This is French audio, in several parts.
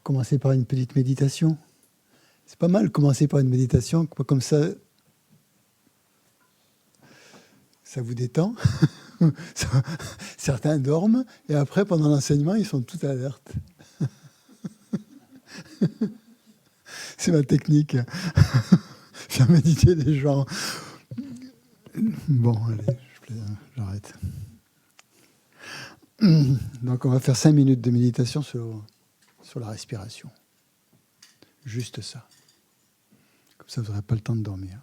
commencer par une petite méditation. C'est pas mal de commencer par une méditation, comme ça vous détend. Certains dorment, et après, pendant l'enseignement, ils sont tout alertes. C'est ma technique. Faire méditer les gens. Bon, allez, j'arrête. Donc, on va faire 5 minutes de méditation sur la respiration. Juste ça. Comme ça, vous n'aurez pas le temps de dormir.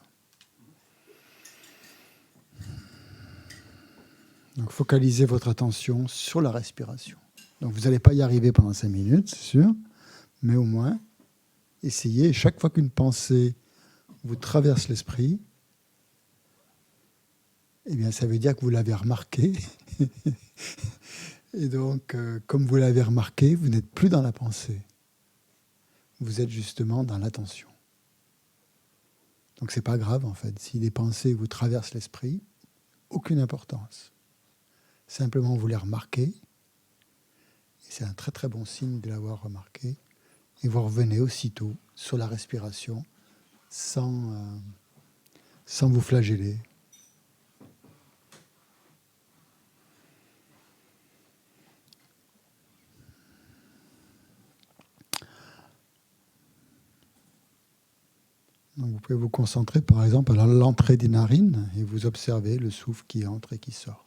Donc, focalisez votre attention sur la respiration. Donc, vous n'allez pas y arriver pendant 5 minutes, c'est sûr, mais au moins, essayez. Chaque fois qu'une pensée vous traverse l'esprit, eh bien, ça veut dire que vous l'avez remarqué. Et donc, comme vous l'avez remarqué, vous n'êtes plus dans la pensée. Vous êtes justement dans l'attention. Donc, ce n'est pas grave, en fait. Si les pensées vous traversent l'esprit, aucune importance. Simplement, vous les remarquez. Et c'est un très, très bon signe de l'avoir remarqué. Et vous revenez aussitôt sur la respiration sans vous flageller. Donc vous pouvez vous concentrer, par exemple, à l'entrée des narines et vous observez le souffle qui entre et qui sort.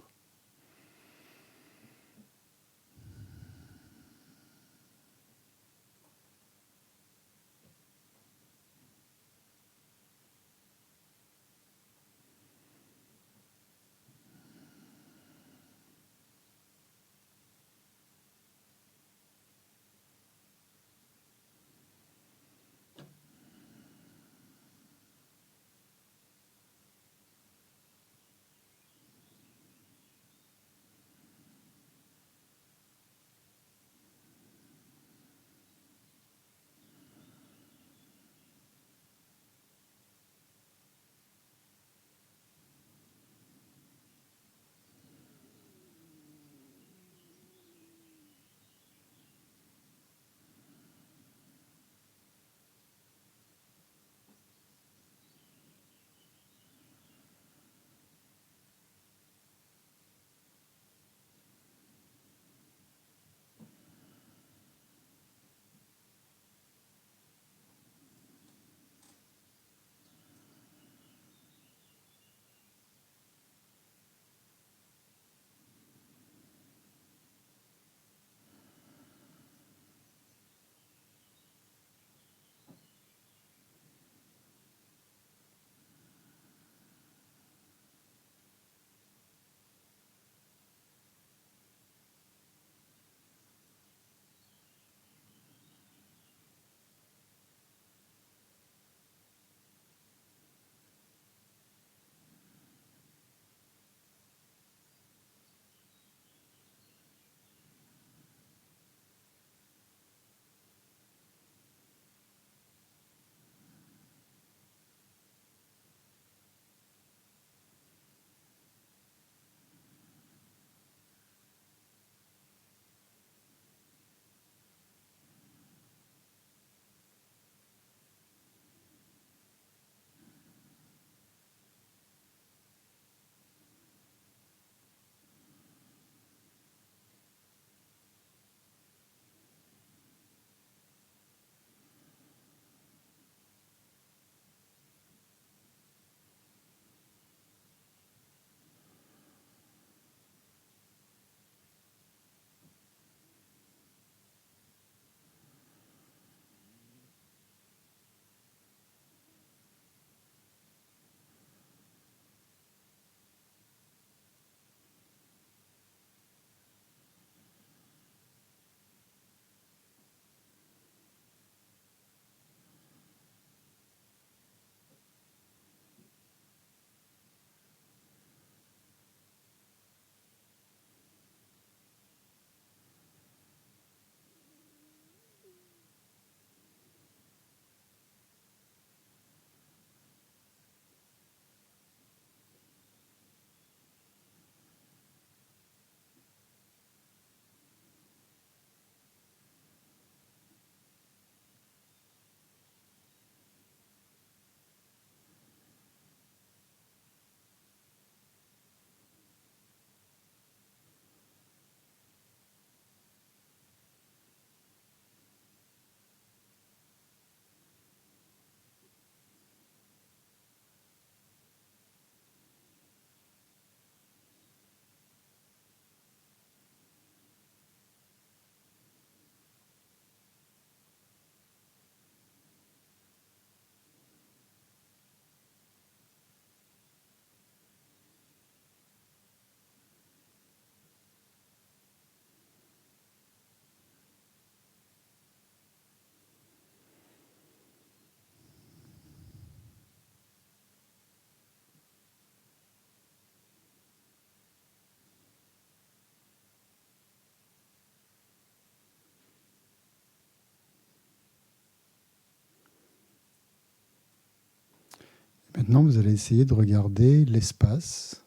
Maintenant, vous allez essayer de regarder l'espace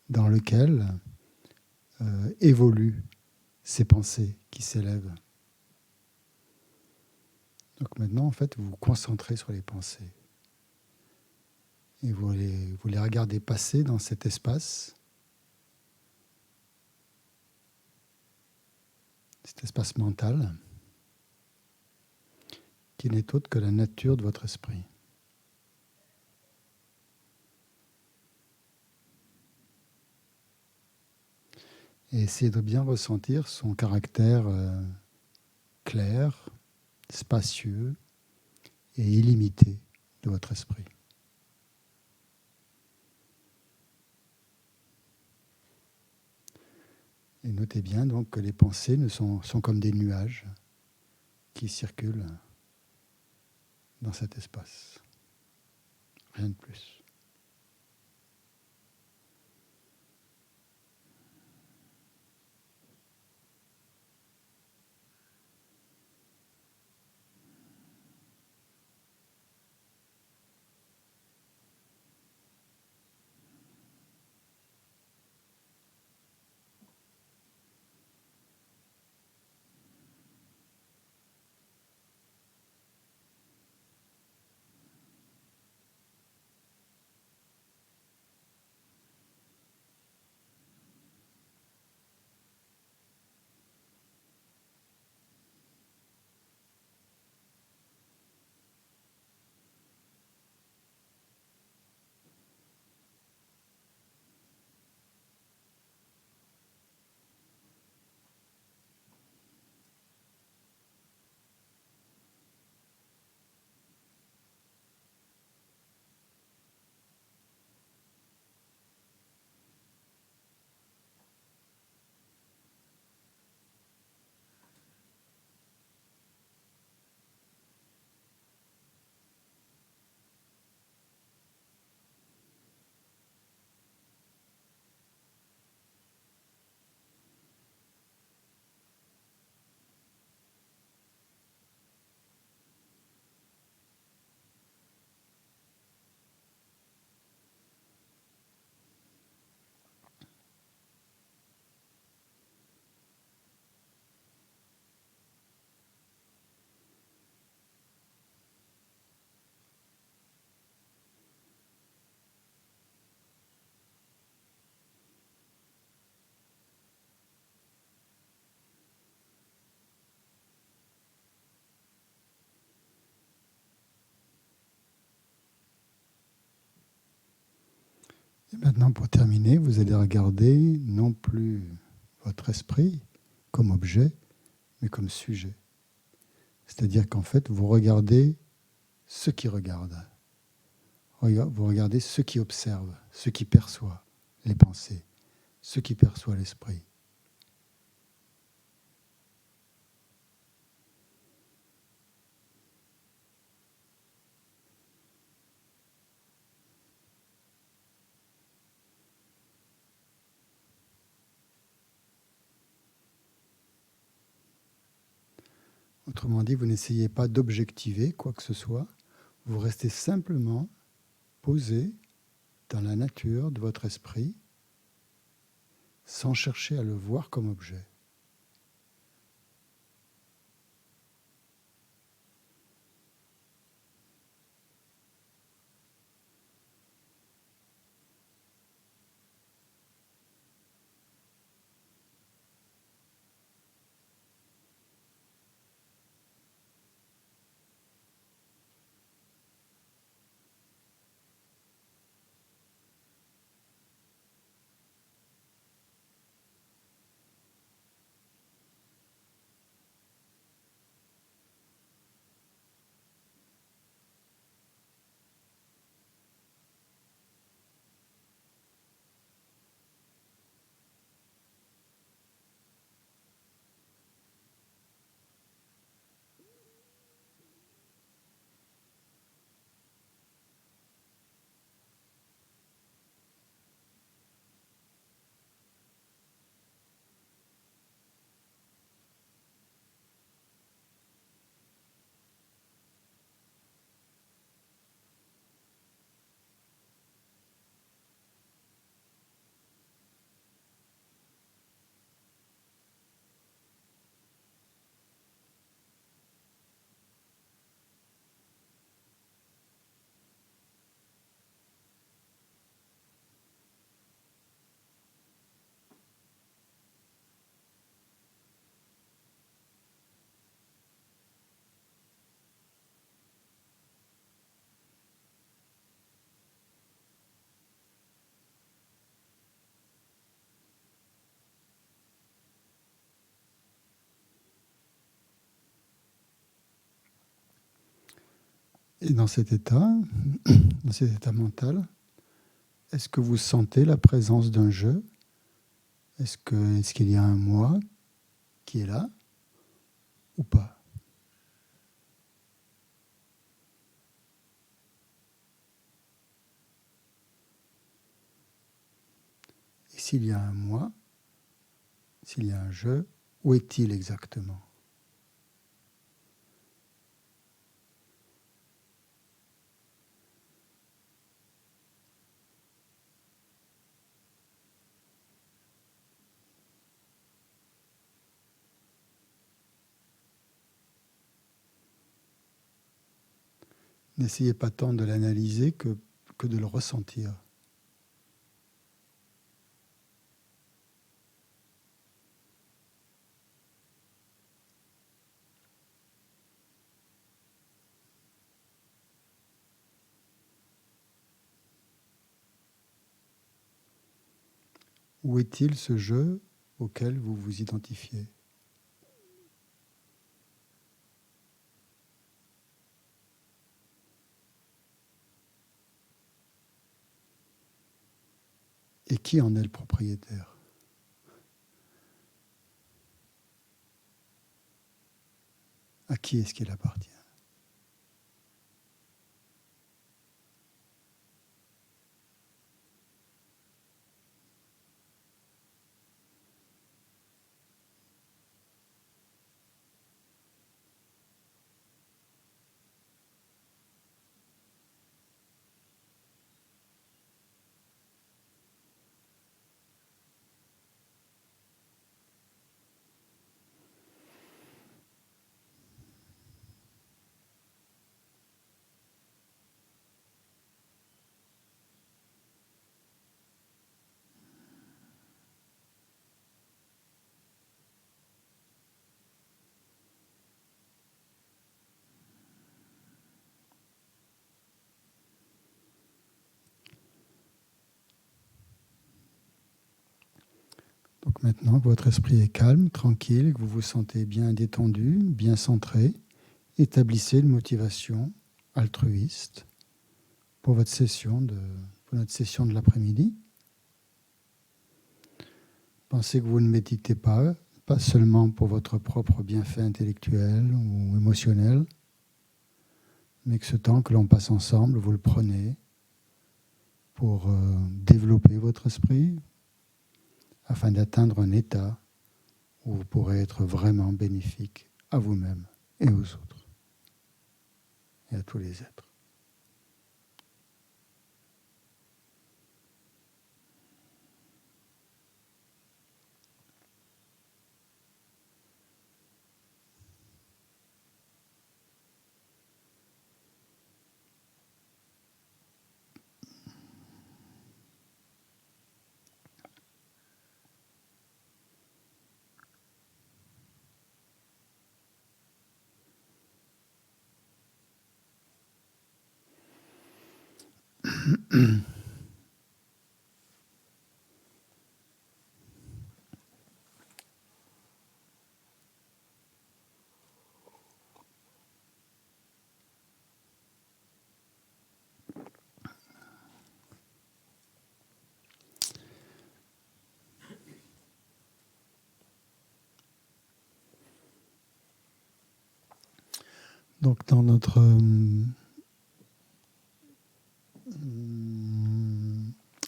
dans lequel évoluent ces pensées qui s'élèvent. Donc maintenant, en fait, vous vous concentrez sur les pensées. Et vous les regardez passer dans cet espace mental, qui n'est autre que la nature de votre esprit. Et essayez de bien ressentir son caractère clair, spacieux et illimité de votre esprit. Et notez bien donc que les pensées sont comme des nuages qui circulent dans cet espace. Rien de plus. Et maintenant, pour terminer, vous allez regarder non plus votre esprit comme objet, mais comme sujet. C'est-à-dire qu'en fait, vous regardez ce qui regarde. Vous regardez ce qui observe, ce qui perçoit les pensées, ce qui perçoit l'esprit. Autrement dit, vous n'essayez pas d'objectiver quoi que ce soit, vous restez simplement posé dans la nature de votre esprit sans chercher à le voir comme objet. Et dans cet état mental, est-ce que vous sentez la présence d'un je? Est-ce qu'il y a un moi qui est là ou pas? Et s'il y a un moi, s'il y a un je, où est-il exactement? N'essayez pas tant de l'analyser que de le ressentir. Où est-il ce je auquel vous vous identifiez? Et qui en est le propriétaire? À qui est-ce qu'il appartient? Donc maintenant que votre esprit est calme, tranquille, que vous vous sentez bien détendu, bien centré, établissez une motivation altruiste pour notre session de l'après-midi. Pensez que vous ne méditez pas seulement pour votre propre bienfait intellectuel ou émotionnel, mais que ce temps que l'on passe ensemble, vous le prenez pour développer votre esprit, afin d'atteindre un état où vous pourrez être vraiment bénéfique à vous-même et aux autres, et à tous les êtres. Donc dans notre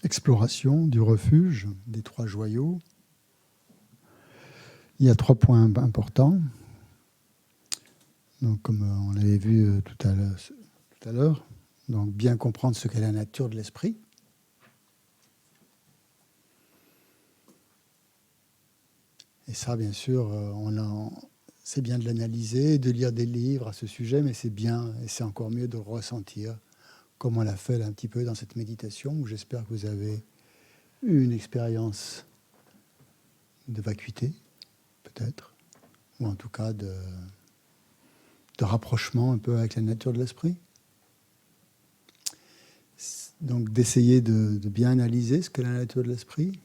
exploration du refuge des trois joyaux, il y a 3 points importants. Donc, comme on l'avait vu tout à l'heure, donc bien comprendre ce qu'est la nature de l'esprit. Et ça, bien sûr, c'est bien de l'analyser, de lire des livres à ce sujet, mais c'est bien, et c'est encore mieux de ressentir, comme on l'a fait là, un petit peu dans cette méditation, où j'espère que vous avez eu une expérience de vacuité, peut-être, ou en tout cas de rapprochement un peu avec la nature de l'esprit. Donc d'essayer de bien analyser ce qu'est la nature de l'esprit,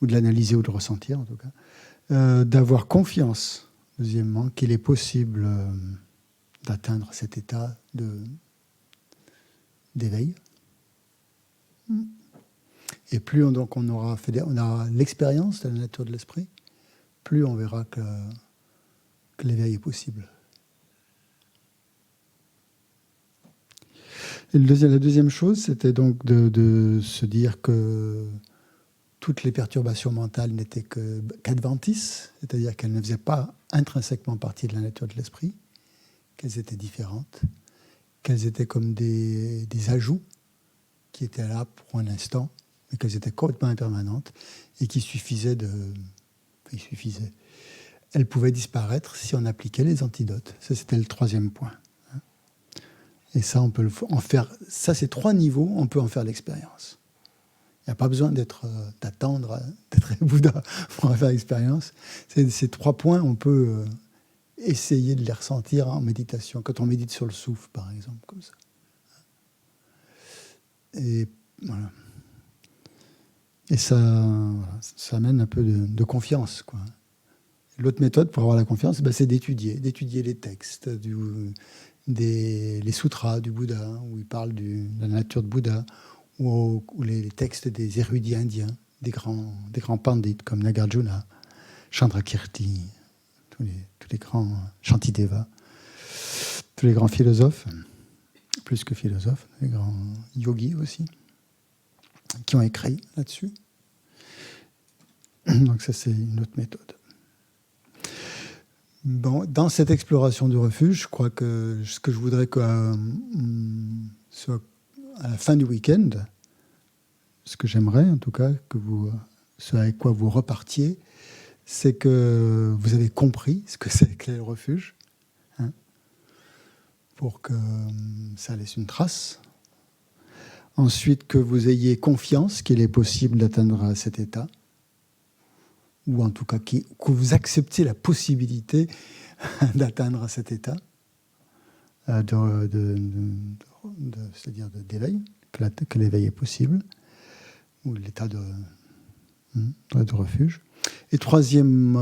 ou de l'analyser ou de le ressentir en tout cas. D'avoir confiance, deuxièmement, qu'il est possible d'atteindre cet état d'éveil. Et plus on aura l'expérience de la nature de l'esprit, plus on verra que l'éveil est possible. Et la deuxième chose, c'était donc de se dire que toutes les perturbations mentales n'étaient qu'adventices, c'est-à-dire qu'elles ne faisaient pas intrinsèquement partie de la nature de l'esprit, qu'elles étaient différentes, qu'elles étaient comme des ajouts qui étaient là pour un instant, mais qu'elles étaient complètement impermanentes et qu'il suffisait elles pouvaient disparaître si on appliquait les antidotes. Ça, c'était le troisième point. Et ça, on peut en faire. Ça, c'est 3 niveaux, on peut en faire l'expérience. Il n'y a pas besoin d'attendre d'être Bouddha pour en faire l'expérience. Ces 3 points, on peut essayer de les ressentir en méditation, quand on médite sur le souffle, par exemple, comme ça. Et voilà. Et ça amène un peu de confiance, quoi. L'autre méthode pour avoir la confiance, c'est d'étudier les textes, les sutras du Bouddha, où il parle de la nature de Bouddha, ou les textes des érudits indiens, des grands pandits comme Nagarjuna, Chandrakirti, tous les grands Shantideva, tous les grands philosophes, plus que philosophes, les grands yogis aussi, qui ont écrit là-dessus. Donc ça, c'est une autre méthode. Bon, dans cette exploration du refuge, je crois que ce que je voudrais soit à la fin du week-end, ce que j'aimerais en tout cas, ce avec quoi vous repartiez, c'est que vous avez compris ce que c'est que le refuge, hein, pour que ça laisse une trace. Ensuite, que vous ayez confiance qu'il est possible d'atteindre cet état, ou en tout cas que vous acceptiez la possibilité d'atteindre cet état, c'est-à-dire d'éveil, que l'éveil est possible, ou l'état de refuge. Et troisième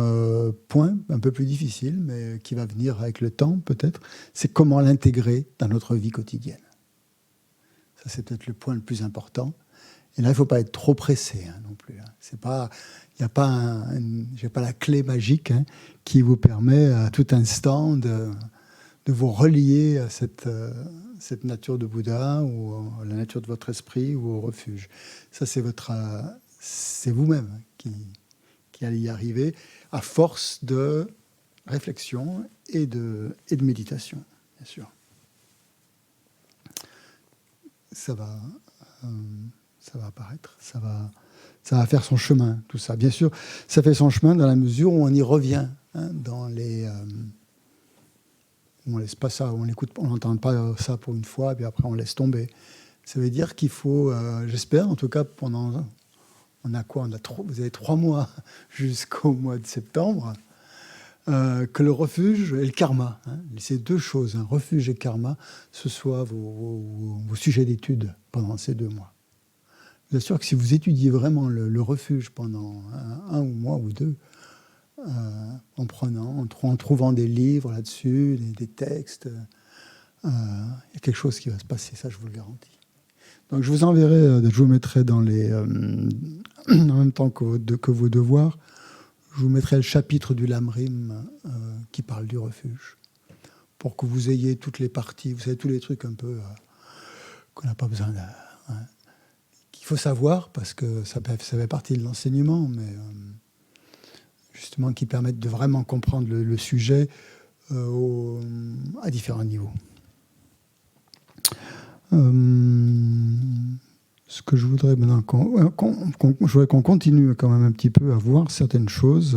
point, un peu plus difficile, mais qui va venir avec le temps peut-être, c'est comment l'intégrer dans notre vie quotidienne. Ça, c'est peut-être le point le plus important. Et là, il ne faut pas être trop pressé non plus. C'est pas, j'ai pas la clé magique qui vous permet à tout instant de vous relier à cette nature de Bouddha ou à la nature de votre esprit ou au refuge. Ça, c'est vous-même qui allez y arriver à force de réflexion et de méditation, bien sûr. Ça va apparaître, ça va faire son chemin, tout ça. Bien sûr, ça fait son chemin dans la mesure où on y revient, dans les... on laisse pas ça, on n'entend pas ça pour une fois, puis après on laisse tomber. Ça veut dire qu'il faut, j'espère, en tout cas, vous avez 3 mois jusqu'au mois de septembre, que le refuge et le karma, ces 2 choses, refuge et karma, ce soit vos sujets d'étude pendant ces 2 mois. Je vous assure que si vous étudiez vraiment le refuge pendant un mois ou 2, en trouvant des livres là-dessus, des textes, il y a quelque chose qui va se passer, ça je vous le garantis. Donc je vous enverrai, je vous mettrai en même temps que vos devoirs, je vous mettrai le chapitre du Lamrim qui parle du refuge, pour que vous ayez toutes les parties, vous savez, tous les trucs un peu qu'on n'a pas besoin qu'il faut savoir, parce que ça fait partie de l'enseignement, mais justement qui permettent de vraiment comprendre le sujet à différents niveaux. Ce que je voudrais maintenant, je voudrais qu'on continue quand même un petit peu à voir certaines choses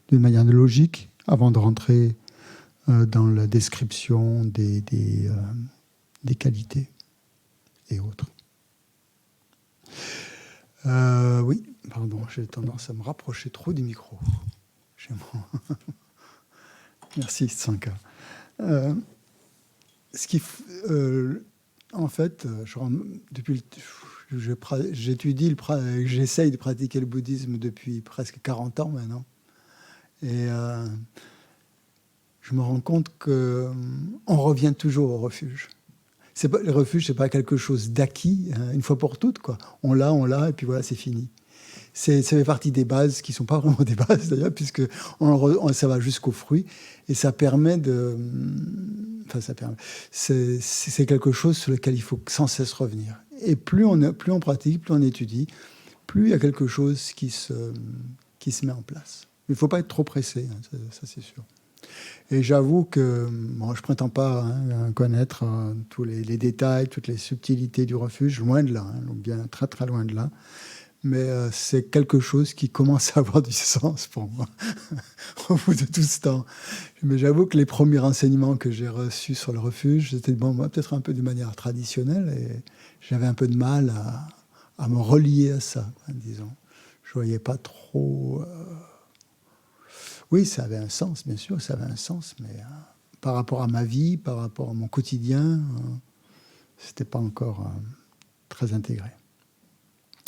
d'une manière logique avant de rentrer dans la description des qualités et autres. Oui, pardon, j'ai tendance à me rapprocher trop du micro. Merci, Sanka. En fait, j'essaye de pratiquer le bouddhisme depuis presque 40 ans maintenant. Et je me rends compte qu'on revient toujours au refuge. Le refuge, c'est pas quelque chose d'acquis, hein, une fois pour toutes, quoi. On l'a, et puis voilà, c'est fini. Ça fait partie des bases, qui ne sont pas vraiment des bases d'ailleurs, puisque ça va jusqu'aux fruits, et ça permet de... Enfin, c'est quelque chose sur lequel il faut sans cesse revenir. Et plus on pratique, plus on étudie, plus il y a quelque chose qui se met en place. Il ne faut pas être trop pressé, hein, ça c'est sûr. Et j'avoue que bon, je ne prétends pas connaître tous les détails, toutes les subtilités du refuge, loin de là, hein, donc bien très très loin de là. Mais c'est quelque chose qui commence à avoir du sens pour moi au bout de tout ce temps. Mais j'avoue que les premiers renseignements que j'ai reçus sur le refuge, c'était bon, peut-être un peu de manière traditionnelle, et j'avais un peu de mal à me relier à ça, hein, disons. Je ne voyais pas trop... Oui, ça avait un sens, bien sûr, ça avait un sens, mais par rapport à ma vie, par rapport à mon quotidien, c'était pas encore très intégré.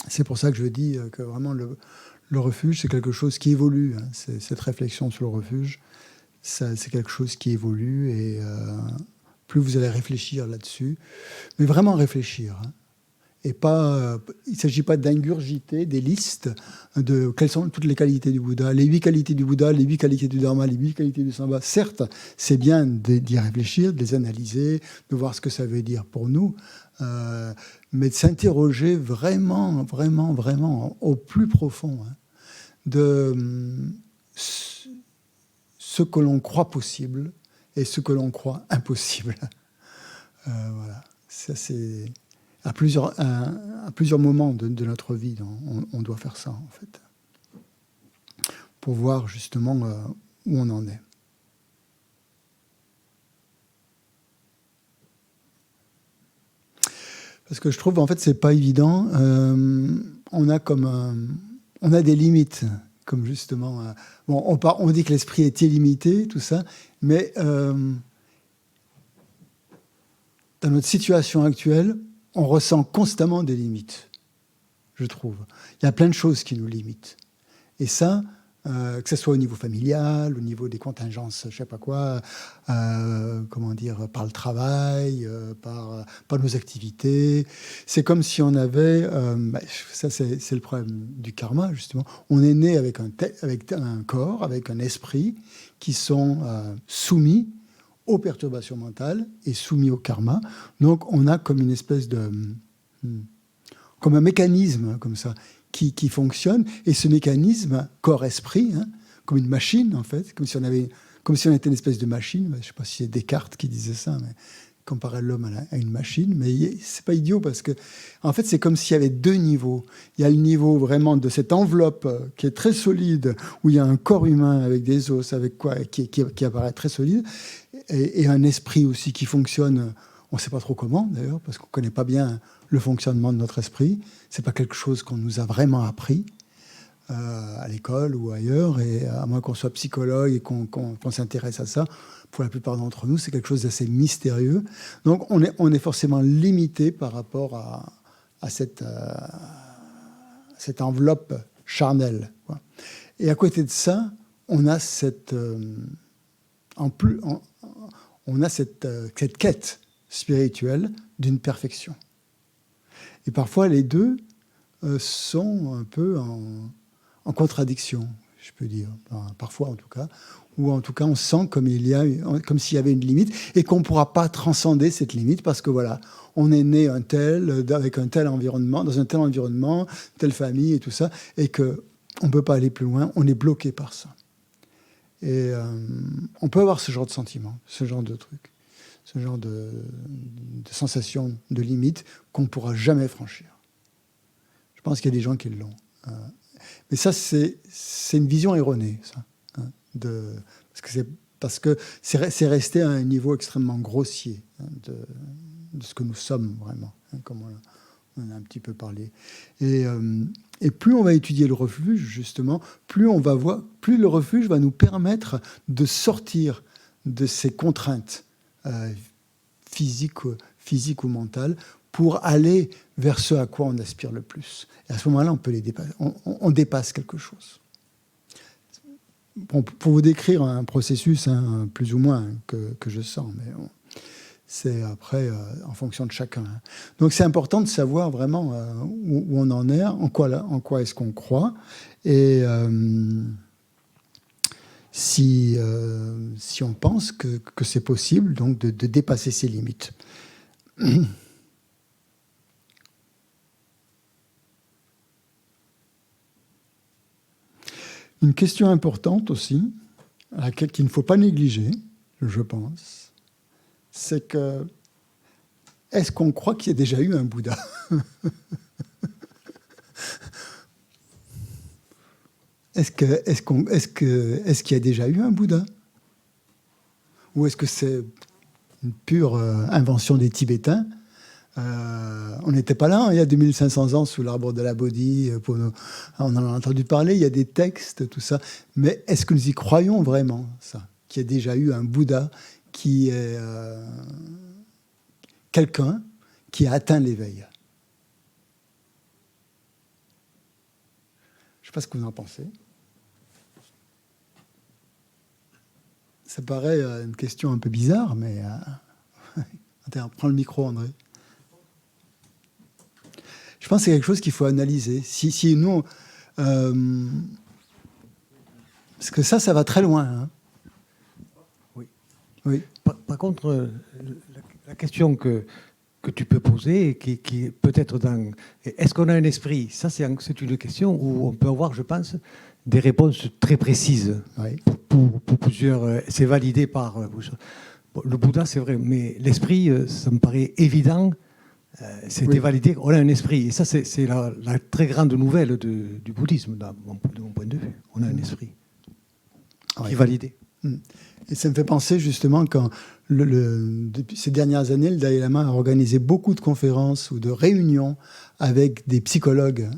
C'est pour ça que je dis que vraiment le refuge, c'est quelque chose qui évolue. Hein. Cette réflexion sur le refuge, c'est quelque chose qui évolue, et plus vous allez réfléchir là-dessus, mais vraiment réfléchir, hein. Et pas, il ne s'agit pas d'ingurgiter des listes de quelles sont toutes les qualités du Bouddha, les 8 qualités du Bouddha, les 8 qualités du Dharma, les 8 qualités du Sangha. Certes, c'est bien d'y réfléchir, de les analyser, de voir ce que ça veut dire pour nous, mais de s'interroger vraiment, vraiment, vraiment au plus profond, hein, de ce que l'on croit possible et ce que l'on croit impossible. Voilà, ça c'est... À plusieurs moments de notre vie, on doit faire ça, en fait, pour voir justement où on en est. Parce que je trouve, en fait, c'est pas évident. On a des limites, comme justement... bon, on dit que l'esprit est illimité, tout ça, mais dans notre situation actuelle, on ressent constamment des limites, je trouve. Il y a plein de choses qui nous limitent. Et ça, que ce soit au niveau familial, au niveau des contingences, je ne sais pas quoi, comment dire, par le travail, par nos activités. C'est comme si on avait... ça, c'est le problème du karma, justement. On est né avec un corps, avec un esprit, qui sont soumis aux perturbations mentales et soumis au karma. Donc, on a comme une espèce de... comme un mécanisme, comme ça, qui fonctionne. Et ce mécanisme, corps-esprit, hein, comme une machine, en fait, comme si on était une espèce de machine. Je ne sais pas si c'est Descartes qui disait ça, mais comparer l'homme à une machine. Mais c'est pas idiot, parce que, en fait, c'est comme s'il y avait deux niveaux. Il y a le niveau vraiment de cette enveloppe qui est très solide, où il y a un corps humain avec des os, avec quoi, qui apparaît très solide, et un esprit aussi qui fonctionne, on ne sait pas trop comment d'ailleurs, parce qu'on ne connaît pas bien le fonctionnement de notre esprit. Ce n'est pas quelque chose qu'on nous a vraiment appris à l'école ou ailleurs, et à moins qu'on soit psychologue et qu'on s'intéresse à ça, pour la plupart d'entre nous, c'est quelque chose d'assez mystérieux. Donc on est forcément limité par rapport à cette enveloppe charnelle, quoi. Et à côté de ça, on a cette quête spirituelle d'une perfection. Et parfois, les deux sont un peu en contradiction, je peux dire. Enfin, parfois, en tout cas. Ou en tout cas, on sent comme s'il y avait une limite et qu'on ne pourra pas transcender cette limite parce que, voilà, on est né avec un tel environnement, dans un tel environnement, telle famille et tout ça, et qu'on ne peut pas aller plus loin, on est bloqué par ça. Et on peut avoir ce genre de sentiment, ce genre de truc, ce genre de sensation de limite qu'on ne pourra jamais franchir. Je pense qu'il y a des gens qui l'ont. Mais ça, c'est une vision erronée, ça. Hein, parce que c'est resté à un niveau extrêmement grossier, hein, de ce que nous sommes vraiment, hein, comme on en a un petit peu parlé. Et plus on va étudier le refuge, justement, plus le refuge va nous permettre de sortir de ces contraintes physiques ou mentales pour aller vers ce à quoi on aspire le plus. Et à ce moment-là, on peut les dépasser. On dépasse quelque chose. bon, pour vous décrire un processus, hein, plus ou moins, que je sens, mais bon, c'est après en fonction de chacun. Hein. Donc c'est important de savoir vraiment où on en est, en quoi est-ce qu'on croit, et si on pense que c'est possible donc de dépasser ses limites. Une question importante aussi, qu'il ne faut pas négliger, je pense, c'est que est-ce qu'on croit qu'il y a déjà eu un Bouddha? Est-ce qu'il y a déjà eu un Bouddha? Ou est-ce que c'est une pure invention des Tibétains? On n'était pas là, hein, il y a 2500 ans sous l'arbre de la Bodhi. On en a entendu parler, il y a des textes, tout ça. Mais est-ce que nous y croyons vraiment, ça? Qu'il y a déjà eu un Bouddha qui est quelqu'un qui a atteint l'éveil? Je ne sais pas ce que vous en pensez. Ça paraît une question un peu bizarre, mais... prends le micro, André. Je pense que c'est quelque chose qu'il faut analyser. Si nous... parce que ça va très loin. Hein. Oui. Par contre, la question que tu peux poser, qui est peut-être dans... Est-ce qu'on a un esprit? Ça, c'est une question où on peut avoir, je pense, des réponses très précises. Oui. Pour plusieurs... C'est validé par... le Bouddha, c'est vrai, mais l'esprit, ça me paraît évident. C'était validé, on a un esprit. Et ça, c'est la très grande nouvelle du bouddhisme, de mon point de vue. On a un esprit qui est validé. Et ça me fait penser justement quand, depuis ces dernières années, le Dalai Lama a organisé beaucoup de conférences ou de réunions avec des psychologues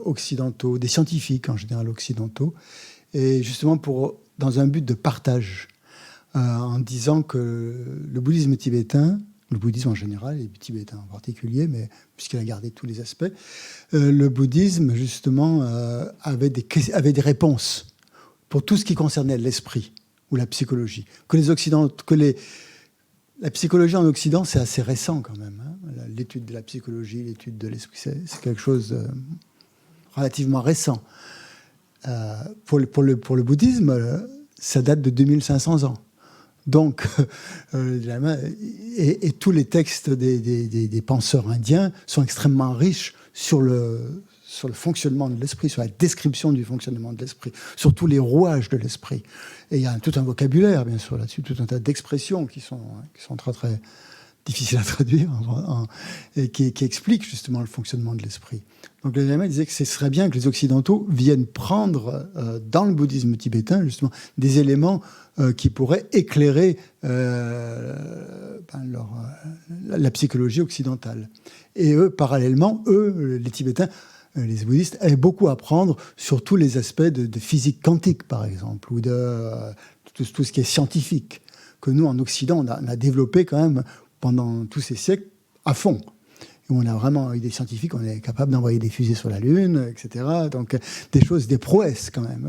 occidentaux, des scientifiques en général occidentaux, et justement dans un but de partage, en disant que le bouddhisme tibétain, le bouddhisme en général, et le tibétain en particulier, mais puisqu'il a gardé tous les aspects, le bouddhisme justement avait des réponses pour tout ce qui concernait l'esprit ou la psychologie. La psychologie en Occident, c'est assez récent quand même. Hein. L'étude de la psychologie, l'étude de l'esprit, c'est quelque chose de relativement récent. Pour le bouddhisme, ça date de 2500 ans. Donc, et tous les textes des penseurs indiens sont extrêmement riches sur le fonctionnement de l'esprit, sur la description du fonctionnement de l'esprit, sur tous les rouages de l'esprit. Et il y a tout un vocabulaire, bien sûr, là-dessus, tout un tas d'expressions qui sont très, très difficiles à traduire et qui expliquent justement le fonctionnement de l'esprit. Donc, le Dalai Lama disait que ce serait bien que les Occidentaux viennent prendre dans le bouddhisme tibétain, justement, des éléments qui pourraient éclairer la psychologie occidentale. Et eux, parallèlement, les Tibétains, les bouddhistes, avaient beaucoup à apprendre sur tous les aspects de physique quantique, par exemple, ou de tout ce qui est scientifique, que nous, en Occident, on a développé quand même pendant tous ces siècles à fond. Et on a vraiment eu des scientifiques, on est capable d'envoyer des fusées sur la Lune, etc. Donc des prouesses quand même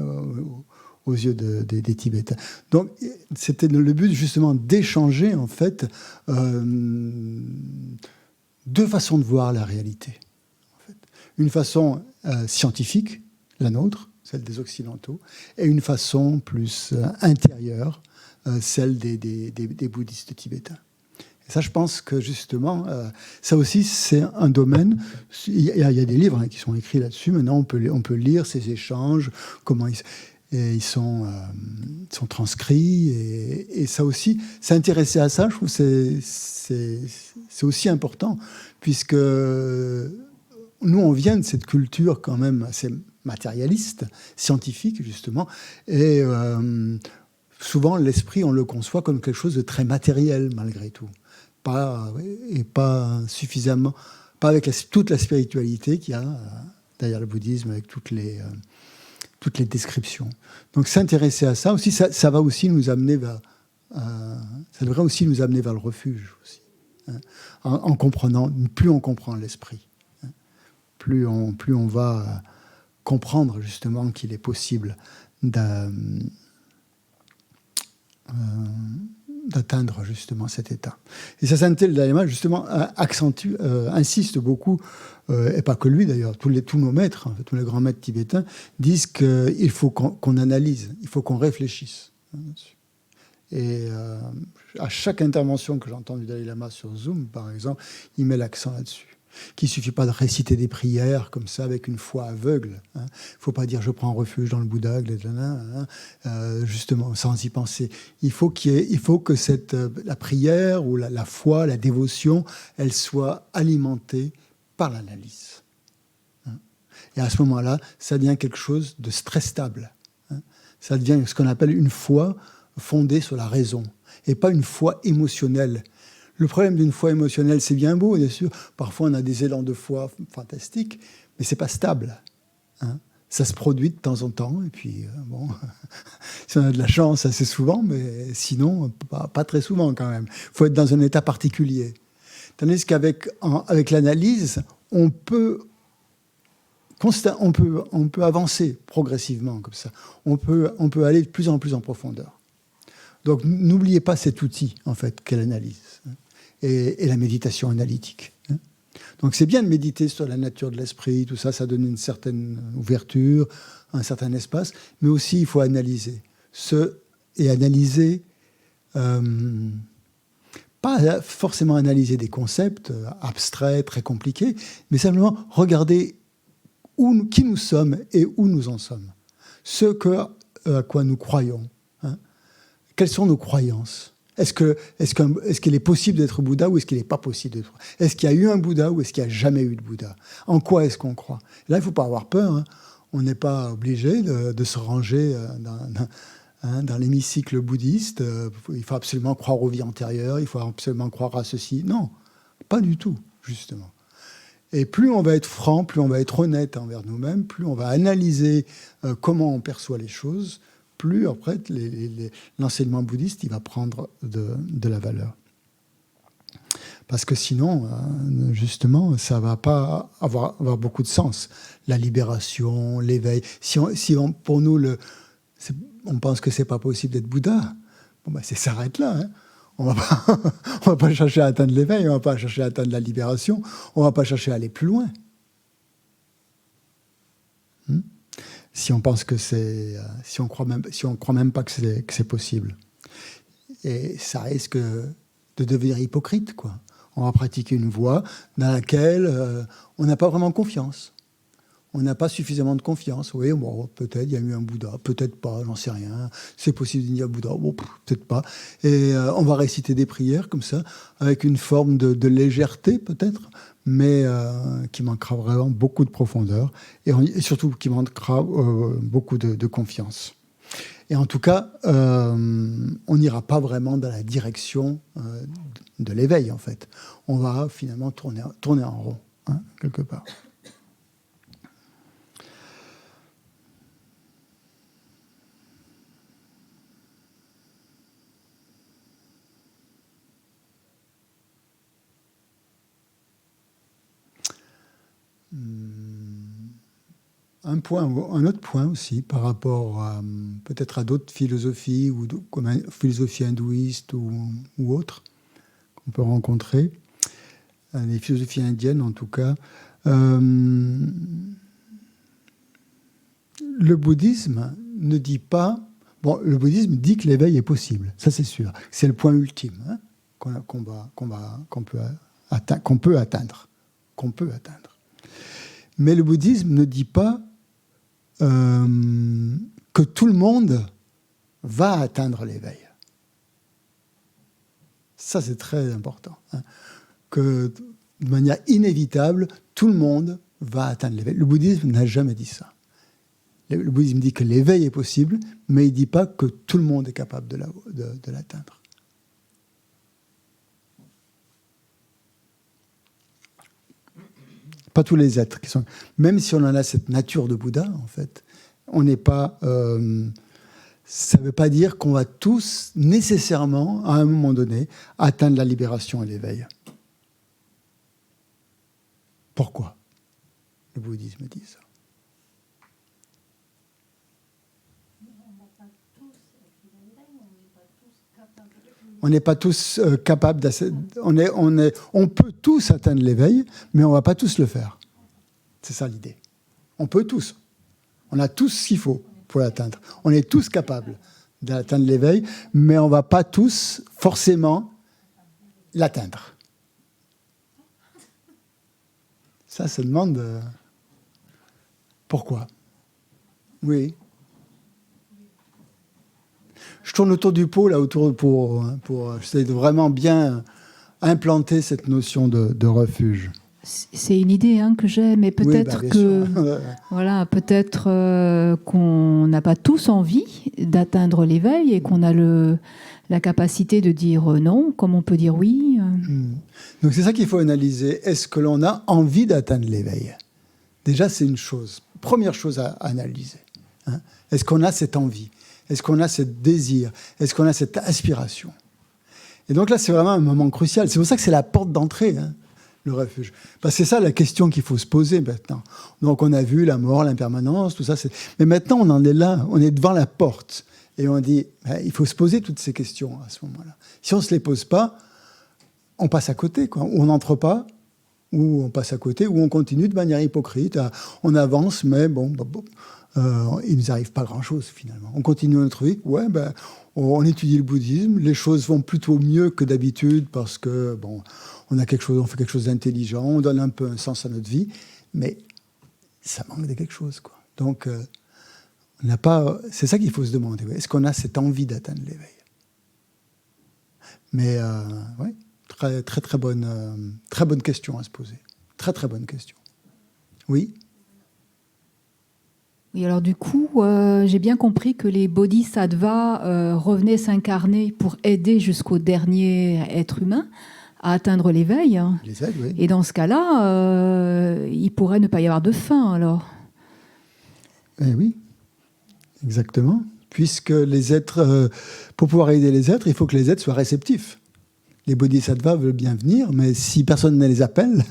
aux yeux des Tibétains. Donc c'était le but justement d'échanger en fait deux façons de voir la réalité. En fait. Une façon scientifique, la nôtre, celle des Occidentaux, et une façon plus intérieure, celle des bouddhistes tibétains. Et ça, je pense que justement, ça aussi, c'est un domaine. Il y a des livres qui sont écrits là-dessus. Maintenant, on peut lire ces échanges, comment ils sont transcrits. Et ça aussi, s'intéresser à ça, je trouve que c'est aussi important, puisque nous, on vient de cette culture quand même assez matérialiste, scientifique, justement. Et souvent, l'esprit, on le conçoit comme quelque chose de très matériel, malgré tout. Pas suffisamment, pas avec toute la spiritualité qu'il y a derrière le bouddhisme, avec toutes les descriptions. Donc s'intéresser à ça aussi, ça va aussi nous amener vers, ça devrait aussi nous amener vers le refuge aussi, hein, en comprenant. Plus on comprend l'esprit, hein, plus on va comprendre justement qu'il est possible d'atteindre justement cet état. Et Sasante le Dalai Lama, justement, insiste beaucoup, et pas que lui d'ailleurs, tous nos maîtres, en fait, tous les grands maîtres tibétains, disent qu'il faut qu'on analyse, il faut qu'on réfléchisse. Et à chaque intervention que j'entends du Dalai Lama sur Zoom, par exemple, il met l'accent là-dessus. Qu'il ne suffit pas de réciter des prières comme ça avec une foi aveugle. Il ne faut pas dire « je prends refuge dans le Bouddha », justement, sans y penser. Il faut que la prière ou la foi, la dévotion, elle soit alimentée par l'analyse. Et à ce moment-là, ça devient quelque chose de très stable. Ça devient ce qu'on appelle une foi fondée sur la raison, et pas une foi émotionnelle. Le problème d'une foi émotionnelle, c'est bien beau, bien sûr. Parfois, on a des élans de foi fantastiques, mais c'est pas stable. Ça se produit de temps en temps, et puis, bon, si on a de la chance, assez souvent, mais sinon, pas très souvent quand même. Il faut être dans un état particulier. Tandis qu'avec l'analyse, on peut avancer progressivement comme ça. On peut aller de plus en plus en profondeur. Donc, n'oubliez pas cet outil, en fait, qu'est l'analyse. Et la méditation analytique. Donc c'est bien de méditer sur la nature de l'esprit, tout ça, ça donne une certaine ouverture, un certain espace, mais aussi il faut analyser. Analyser, pas forcément analyser des concepts abstraits, très compliqués, mais simplement regarder qui nous sommes et où nous en sommes. À quoi nous croyons. Quelles sont nos croyances ? Est-ce qu'il est possible d'être Bouddha ou est-ce qu'il n'est pas possible d'être Bouddha ? Est-ce qu'il y a eu un Bouddha ou est-ce qu'il n'y a jamais eu de Bouddha ? En quoi est-ce qu'on croit ? Là, il ne faut pas avoir peur. On n'est pas obligé de se ranger dans l'hémicycle bouddhiste. Il faut absolument croire aux vies antérieures, il faut absolument croire à ceci. Non, pas du tout, justement. Et plus on va être franc, plus on va être honnête envers nous-mêmes, plus on va analyser comment on perçoit les choses, plus après l'enseignement bouddhiste il va prendre de la valeur. Parce que sinon, justement, ça ne va pas avoir beaucoup de sens. La libération, l'éveil. Pour nous, on pense que ce n'est pas possible d'être Bouddha, bon, ça s'arrête là. On ne va pas chercher à atteindre l'éveil, on ne va pas chercher à atteindre la libération, on ne va pas chercher à aller plus loin. Si on pense que si on croit même pas que c'est possible. Et ça risque de devenir hypocrite, quoi. On va pratiquer une voie dans laquelle on n'a pas vraiment confiance. On n'a pas suffisamment de confiance. Oui, bon, peut-être il y a eu un Bouddha, peut-être pas, j'en sais rien. C'est possible qu'il y ait un Bouddha, bon, peut-être pas. Et on va réciter des prières comme ça, avec une forme de légèreté peut-être, mais qui manquera vraiment beaucoup de profondeur et surtout qui manquera beaucoup de confiance. Et en tout cas, on n'ira pas vraiment dans la direction de l'éveil, en fait. On va finalement tourner en rond, quelque part. Un autre point aussi par rapport peut-être à d'autres philosophies, comme la philosophie hindouiste ou autres qu'on peut rencontrer, les philosophies indiennes en tout cas. Le bouddhisme ne dit pas... Bon, le bouddhisme dit que l'éveil est possible, ça c'est sûr. C'est le point ultime qu'on peut atteindre. Mais le bouddhisme ne dit pas que tout le monde va atteindre l'éveil. Ça, c'est très important. Que de manière inévitable, tout le monde va atteindre l'éveil. Le bouddhisme n'a jamais dit ça. Le bouddhisme dit que l'éveil est possible, mais il ne dit pas que tout le monde est capable de l'atteindre. Pas tous les êtres qui sont... Même si on en a cette nature de Bouddha, en fait, on n'est pas... ça ne veut pas dire qu'on va tous, nécessairement, à un moment donné, atteindre la libération et l'éveil. Pourquoi le bouddhisme dit ça? On ne va pas tous écrire l'éveil, on n'est pas tous On n'est pas tous capables on peut tous atteindre l'éveil, mais on ne va pas tous le faire. C'est ça l'idée. On peut tous. On a tous ce qu'il faut pour l'atteindre. On est tous capables d'atteindre l'éveil, mais on ne va pas tous forcément l'atteindre. Ça demande pourquoi. Oui. Je tourne autour du pot, là, pour j'essaie de vraiment bien implanter cette notion de refuge. C'est une idée que j'ai, mais peut-être voilà, peut-être qu'on n'a pas tous envie d'atteindre l'éveil et qu'on a la capacité de dire non, comme on peut dire oui. Donc c'est ça qu'il faut analyser. Est-ce que l'on a envie d'atteindre l'éveil ? Déjà, c'est une chose. Première chose à analyser. Est-ce qu'on a cette envie ? Est-ce qu'on a ce désir ? Est-ce qu'on a cette aspiration ? Et donc là, c'est vraiment un moment crucial. C'est pour ça que c'est la porte d'entrée, le refuge. Parce que c'est ça la question qu'il faut se poser maintenant. Donc on a vu la mort, l'impermanence, tout ça. Mais maintenant, on en est là. On est devant la porte. Et on dit, il faut se poser toutes ces questions à ce moment-là. Si on ne se les pose pas, on passe à côté, quoi. Ou on n'entre pas, ou on passe à côté, ou on continue de manière hypocrite. On avance, mais bon, il ne nous arrive pas grand-chose finalement. On continue notre vie. On étudie le bouddhisme. Les choses vont plutôt mieux que d'habitude parce que on fait quelque chose d'intelligent, on donne un peu un sens à notre vie, mais ça manque de quelque chose, quoi. Donc, on n'a pas. C'est ça qu'il faut se demander. Est-ce qu'on a cette envie d'atteindre l'éveil ? Mais très bonne question à se poser. Très très bonne question. Oui. Oui, alors du coup, j'ai bien compris que les bodhisattvas revenaient s'incarner pour aider jusqu'au dernier être humain à atteindre l'éveil. Les aides, oui. Et dans ce cas-là, il pourrait ne pas y avoir de fin, alors. Eh oui, exactement. Puisque les êtres, pour pouvoir aider les êtres, il faut que les êtres soient réceptifs. Les bodhisattvas veulent bien venir, mais si personne ne les appelle,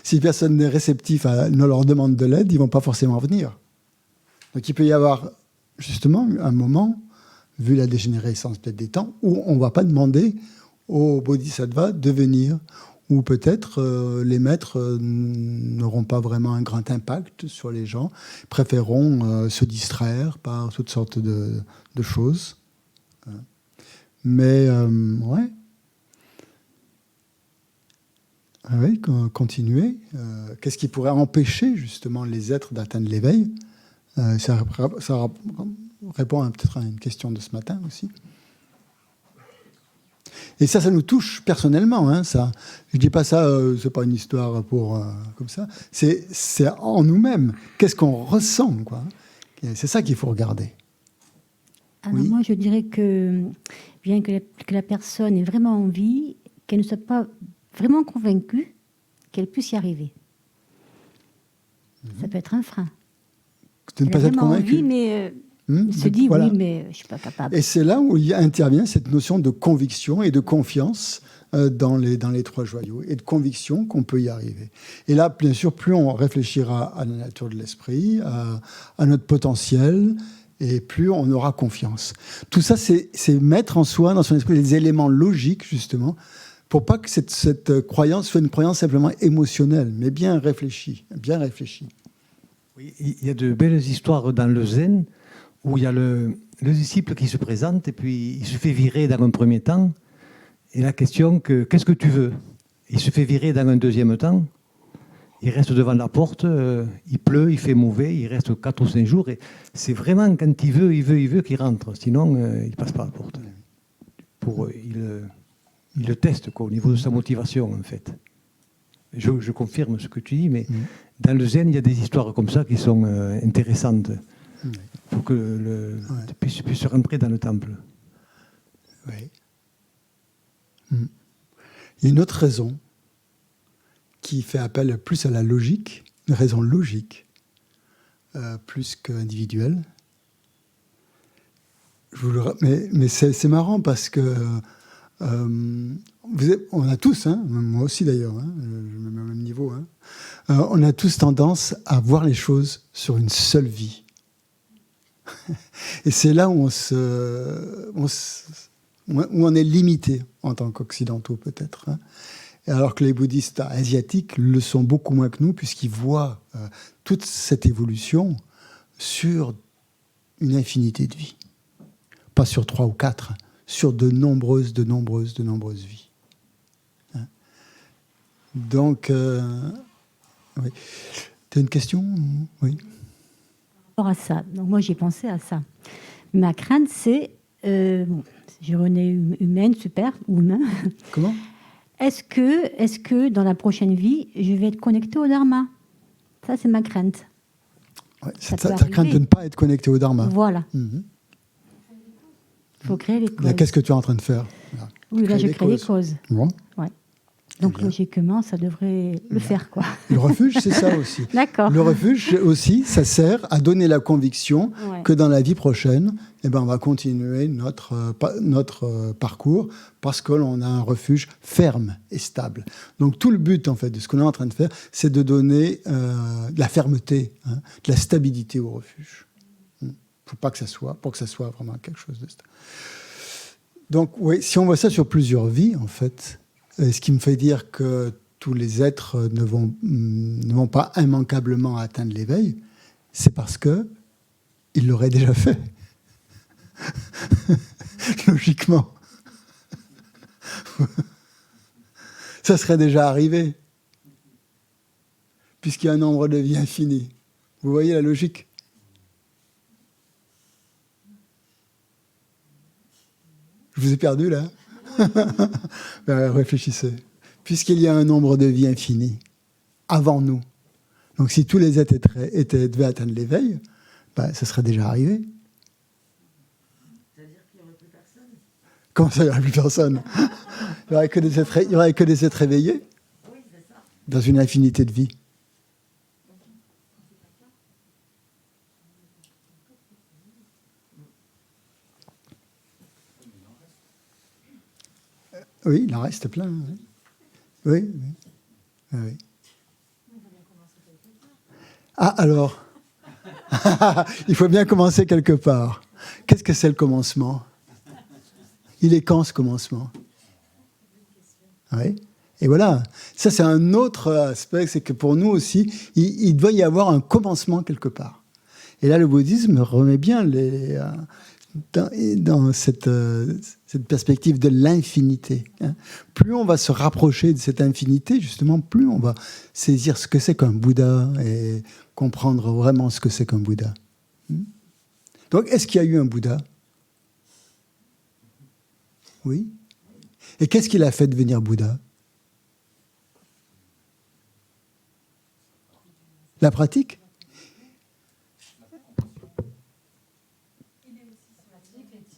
si personne n'est réceptif ne leur demande de l'aide, ils ne vont pas forcément venir. Donc il peut y avoir justement un moment, vu la dégénérescence peut-être des temps, où on ne va pas demander aux bodhisattvas de venir, ou peut-être les maîtres n'auront pas vraiment un grand impact sur les gens, préféreront se distraire par toutes sortes de choses. Mais oui, continuer. Qu'est-ce qui pourrait empêcher justement les êtres d'atteindre l'éveil ? Ça répond peut-être à une question de ce matin aussi. Et ça nous touche personnellement. Ça. Je ne dis pas ça, c'est pas une histoire pour comme ça. C'est en nous-mêmes. Qu'est-ce qu'on ressent, quoi. C'est ça qu'il faut regarder. Alors moi, je dirais que bien que la personne ait vraiment envie, qu'elle ne soit pas vraiment convaincue qu'elle puisse y arriver. Ça peut être un frein. De ne pas être convaincu. Envie, mais se dit voilà. Oui, mais je ne suis pas capable. Et c'est là où intervient cette notion de conviction et de confiance dans les trois joyaux, et de conviction qu'on peut y arriver. Et là, bien sûr, plus on réfléchira à la nature de l'esprit, à notre potentiel, et plus on aura confiance. Tout ça, c'est mettre en soi, dans son esprit, les éléments logiques, justement, pour pas que cette croyance soit une croyance simplement émotionnelle, mais bien réfléchie, bien réfléchie. Oui, il y a de belles histoires dans le zen où il y a le disciple qui se présente et puis il se fait virer dans un premier temps. Et la question, qu'est-ce que tu veux ? Il se fait virer dans un deuxième temps. Il reste devant la porte, il pleut, il fait mauvais, il reste 4 ou 5 jours. Et c'est vraiment quand il veut qu'il rentre. Sinon, il ne passe pas la porte. Il le teste au niveau de sa motivation, en fait. Je confirme ce que tu dis, mais dans le zen, il y a des histoires comme ça qui sont intéressantes pour que puisse rentrer dans le temple. Oui. Il y a une autre raison qui fait appel plus à la logique, une raison logique, plus qu'individuelle. Mais c'est marrant parce que on a tous, moi aussi d'ailleurs, je me mets au même niveau, on a tous tendance à voir les choses sur une seule vie. Et c'est là où où on est limité en tant qu'occidentaux peut-être. Hein. Et alors que les bouddhistes asiatiques le sont beaucoup moins que nous, puisqu'ils voient toute cette évolution sur une infinité de vies. Pas sur 3 ou 4, hein, sur de nombreuses vies. Hein. Donc, oui. Tu as une question ? Oui. Par rapport à ça, donc moi j'ai pensé à ça. Ma crainte c'est, je renais humaine, super, ou humain. Comment ? Est-ce que dans la prochaine vie, je vais être connectée au Dharma ? Ça, c'est ma crainte. Ouais, c'est ta crainte de ne pas être connecté au Dharma. Voilà. Il faut créer les causes. Là, qu'est-ce que tu es en train de faire ? Oui, là, je crée les causes. Bon. Ouais. Donc, logiquement, ça devrait le faire, quoi. Le refuge, c'est ça aussi. D'accord. Le refuge aussi, ça sert à donner la conviction que dans la vie prochaine, eh ben, on va continuer notre parcours parce qu'on a un refuge ferme et stable. Donc tout le but, en fait, de ce qu'on est en train de faire, c'est de donner de la fermeté, hein, de la stabilité au refuge. Pour que ça soit vraiment quelque chose de stable. Donc oui, si on voit ça sur plusieurs vies, en fait, ce qui me fait dire que tous les êtres ne vont pas immanquablement atteindre l'éveil, c'est parce qu'ils l'auraient déjà fait. Logiquement. Ça serait déjà arrivé. Puisqu'il y a un nombre de vies infini. Vous voyez la logique ? Je vous ai perdu là ? Réfléchissez. Puisqu'il y a un nombre de vies infini avant nous, donc si tous les êtres devaient atteindre l'éveil, ça serait déjà arrivé. C'est-à-dire qu'il n'y aurait plus personne ? Comment ça, il n'y aurait plus personne ? Il n'y aurait que des êtres éveillés ? Oui, c'est ça. Dans une infinité de vies. Oui, il en reste plein. Oui. Oui. Ah, alors, il faut bien commencer quelque part. Qu'est-ce que c'est le commencement ? Il est quand ce commencement ? Oui. Et voilà, ça c'est un autre aspect, c'est que pour nous aussi, il doit y avoir un commencement quelque part. Et là, le bouddhisme remet bien dans cette perspective de l'infinité. Hein. Plus on va se rapprocher de cette infinité, justement, plus on va saisir ce que c'est qu'un Bouddha et comprendre vraiment ce que c'est qu'un Bouddha. Donc, est-ce qu'il y a eu un Bouddha ? Oui. Et qu'est-ce qui l'a fait devenir Bouddha ? La pratique ?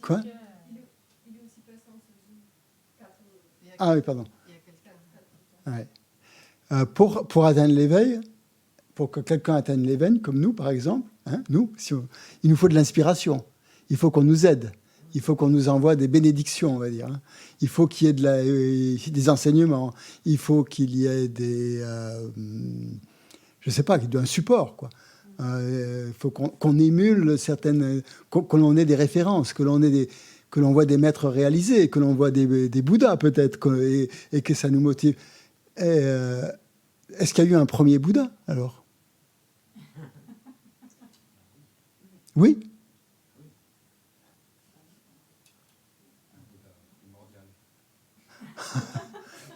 Quoi ? Ah oui, pardon. Ouais. Pour atteindre l'éveil, pour que quelqu'un atteigne l'éveil, comme nous par exemple, hein, il nous faut de l'inspiration. Il faut qu'on nous aide. Il faut qu'on nous envoie des bénédictions, on va dire. Hein. Il faut qu'il y ait des enseignements. Il faut qu'il y ait un support, quoi. Il faut qu'on émule certaines, que l'on ait des références, que l'on voit des maîtres réalisés, que l'on voit des Bouddhas peut-être, et que ça nous motive. Est-ce qu'il y a eu un premier Bouddha alors ? Oui ?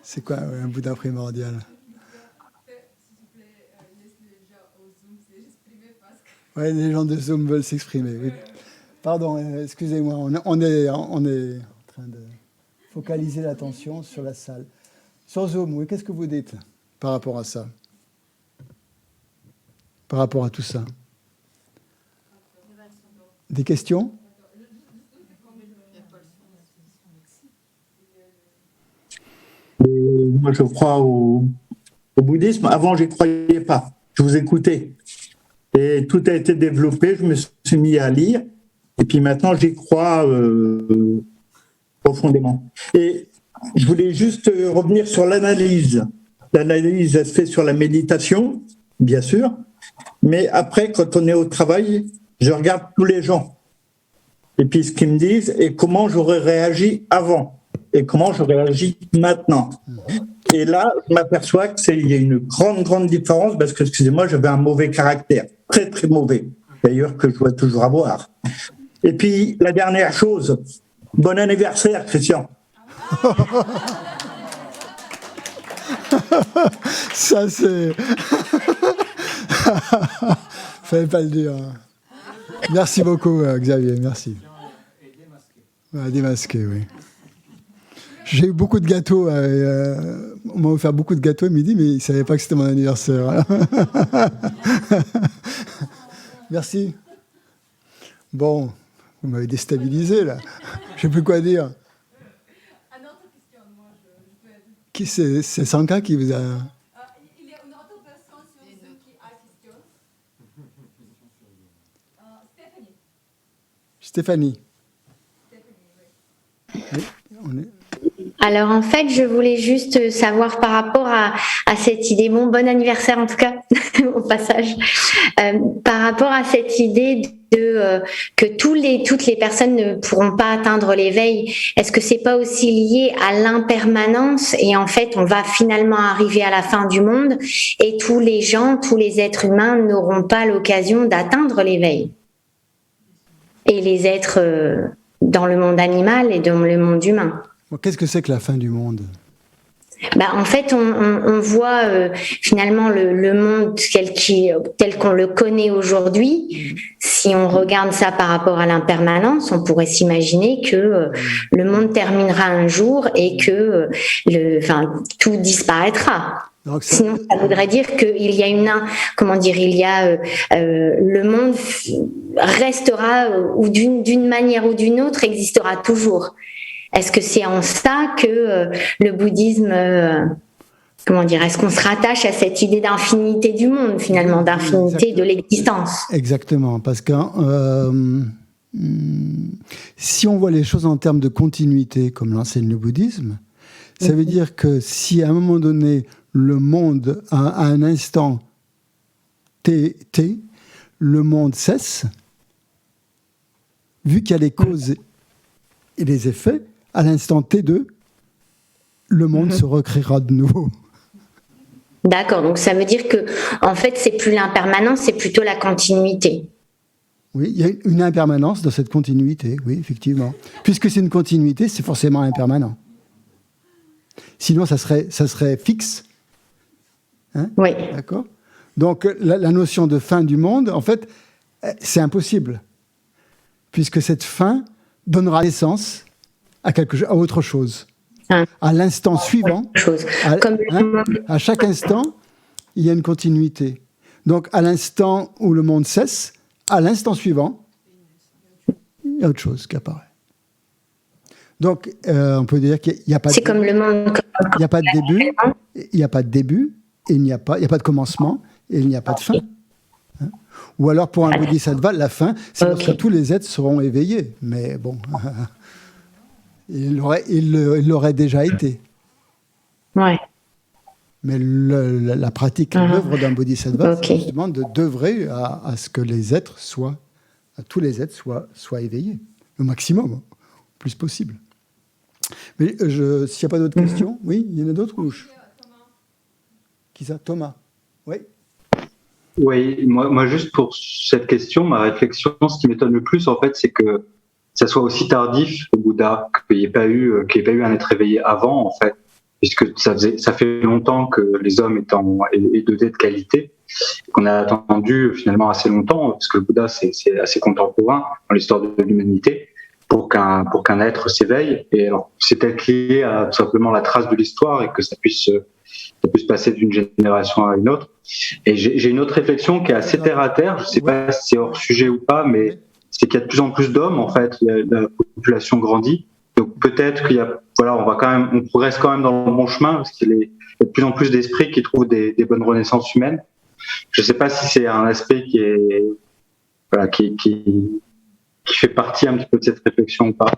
C'est quoi un Bouddha primordial ? Oui, les gens de Zoom veulent s'exprimer. Oui. Pardon, excusez-moi, on est en train de focaliser l'attention sur la salle. Sur Zoom, oui, qu'est-ce que vous dites par rapport à ça ? Par rapport à tout ça ? Des questions ? Moi, je crois au bouddhisme. Avant, je n'y croyais pas. Je vous écoutais. Et tout a été développé. Je me suis mis à lire. Et puis maintenant, j'y crois profondément. Et je voulais juste revenir sur l'analyse. L'analyse, elle se fait sur la méditation, bien sûr. Mais après, quand on est au travail, je regarde tous les gens. et puis ce qu'ils me disent, et comment j'aurais réagi avant, et comment je réagis maintenant. Et là, je m'aperçois qu'il y a une grande différence, parce que, excusez-moi, j'avais un mauvais caractère, très mauvais, d'ailleurs, que je dois toujours avoir. Et puis, la dernière chose, bon anniversaire, Christian. Ça, c'est... Fallait pas le dire. Merci beaucoup, Xavier, merci. Démasqué, oui. J'ai eu beaucoup de gâteaux. On m'a offert beaucoup de gâteaux le midi, mais ils ne savaient pas que c'était mon anniversaire. Merci. Bon, vous m'avez déstabilisé, là. Je ne sais plus quoi dire. Qui c'est Sanka qui vous a... Il y a une autre personne sur Zoom qui a question. Stéphanie. Oui, on est... Alors en fait, je voulais juste savoir par rapport à cette idée, bon anniversaire en tout cas, au passage, par rapport à cette idée de que toutes les personnes ne pourront pas atteindre l'éveil, est-ce que c'est pas aussi lié à l'impermanence et en fait on va finalement arriver à la fin du monde et tous les gens, tous les êtres humains n'auront pas l'occasion d'atteindre l'éveil et les êtres dans le monde animal et dans le monde humain. Qu'est-ce que c'est que la fin du monde ? En fait, on voit finalement le monde tel qu'on le connaît aujourd'hui. Si on regarde ça par rapport à l'impermanence, on pourrait s'imaginer que le monde terminera un jour et que tout disparaîtra. Donc, sinon, ça voudrait dire qu'il y a le monde restera ou d'une manière ou d'une autre existera toujours. Est-ce que c'est en ça que le bouddhisme, est-ce qu'on se rattache à cette idée d'infinité du monde, finalement, d'infinité de l'existence ? Exactement, parce que si on voit les choses en termes de continuité, comme l'enseigne le bouddhisme, ça veut dire que si à un moment donné, le monde, à un instant T, le monde cesse, vu qu'il y a les causes et les effets, à l'instant T2, le monde se recréera de nouveau. D'accord, donc ça veut dire que, en fait, c'est plus l'impermanence, c'est plutôt la continuité. Oui, il y a une impermanence dans cette continuité, oui, effectivement. Puisque c'est une continuité, c'est forcément impermanent. Sinon, ça serait fixe. Hein ? Oui. D'accord ? Donc, la notion de fin du monde, en fait, c'est impossible. Puisque cette fin donnera naissance à autre chose. À l'instant suivant, à chaque instant, il y a une continuité. Donc, à l'instant où le monde cesse, à l'instant suivant, il y a autre chose qui apparaît. Donc, on peut dire qu'il n'y a pas. C'est comme le monde. Il n'y a pas de début. Il n'y a pas de début. Et il n'y a pas de commencement. Et il n'y a pas de fin. Hein ? Ou alors, pour un bodhisattva, la fin, c'est lorsque tous les êtres seront éveillés. Mais bon. Il l'aurait déjà été. Ouais. Mais la pratique, l'œuvre d'un bodhisattva, c'est justement d'œuvrer à ce que les êtres tous les êtres soient éveillés, au maximum, le plus possible. Mais s'il n'y a pas d'autres questions, oui, il y en a d'autres ou... Qui ça ? Thomas ? Oui. Oui, moi juste pour cette question, ma réflexion, ce qui m'étonne le plus, en fait, c'est que ça soit aussi tardif, le Bouddha, qu'il n'y ait pas eu un être éveillé avant, en fait, puisque ça fait longtemps que les hommes aient de qualité, qu'on a attendu finalement assez longtemps, parce que le Bouddha, c'est assez contemporain dans l'histoire de l'humanité, pour qu'un être s'éveille. Et alors, c'est peut-être lié à tout simplement la trace de l'histoire et que ça puisse passer d'une génération à une autre. Et j'ai une autre réflexion qui est assez terre à terre, je ne sais pas si c'est hors sujet ou pas, mais c'est qu'il y a de plus en plus d'hommes, en fait, la population grandit. Donc peut-être on progresse quand même dans le bon chemin, parce qu'il y a de plus en plus d'esprits qui trouvent des bonnes renaissances humaines. Je ne sais pas si c'est un aspect qui fait partie un petit peu de cette réflexion ou pas.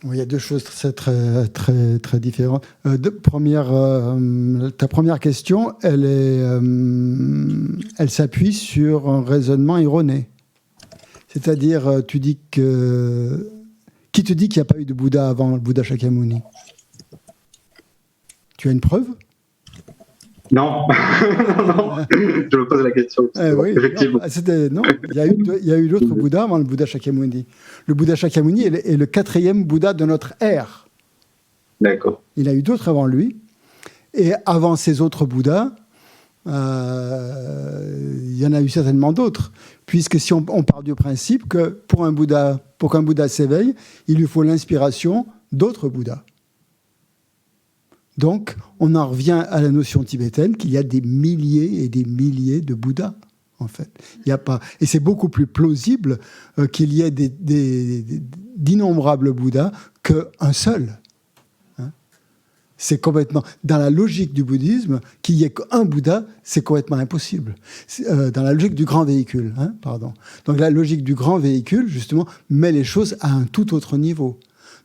Il y a deux choses très, très, très différentes. Ta première question, elle s'appuie sur un raisonnement erroné. C'est-à-dire, tu dis que... Qui te dit qu'il n'y a pas eu de Bouddha avant le Bouddha Shakyamuni? Tu as une preuve? Non, non, je me pose la question. Oui, effectivement. Non, il y a eu d'autres Bouddhas avant le Bouddha Shakyamuni. Le Bouddha Shakyamuni est le 4e Bouddha de notre ère. D'accord. Il y a eu d'autres avant lui. Et avant ces autres Bouddhas, il y en a eu certainement d'autres. Puisque si on part du principe que pour qu'un Bouddha s'éveille, il lui faut l'inspiration d'autres Bouddhas. Donc, on en revient à la notion tibétaine qu'il y a des milliers et des milliers de Bouddhas, en fait. Il y a pas... Et c'est beaucoup plus plausible qu'il y ait d'innombrables Bouddhas qu'un seul. Hein? C'est complètement... Dans la logique du bouddhisme, qu'il y ait qu'un Bouddha, c'est complètement impossible. Dans la logique du grand véhicule, hein, pardon. Donc la logique du grand véhicule, justement, met les choses à un tout autre niveau.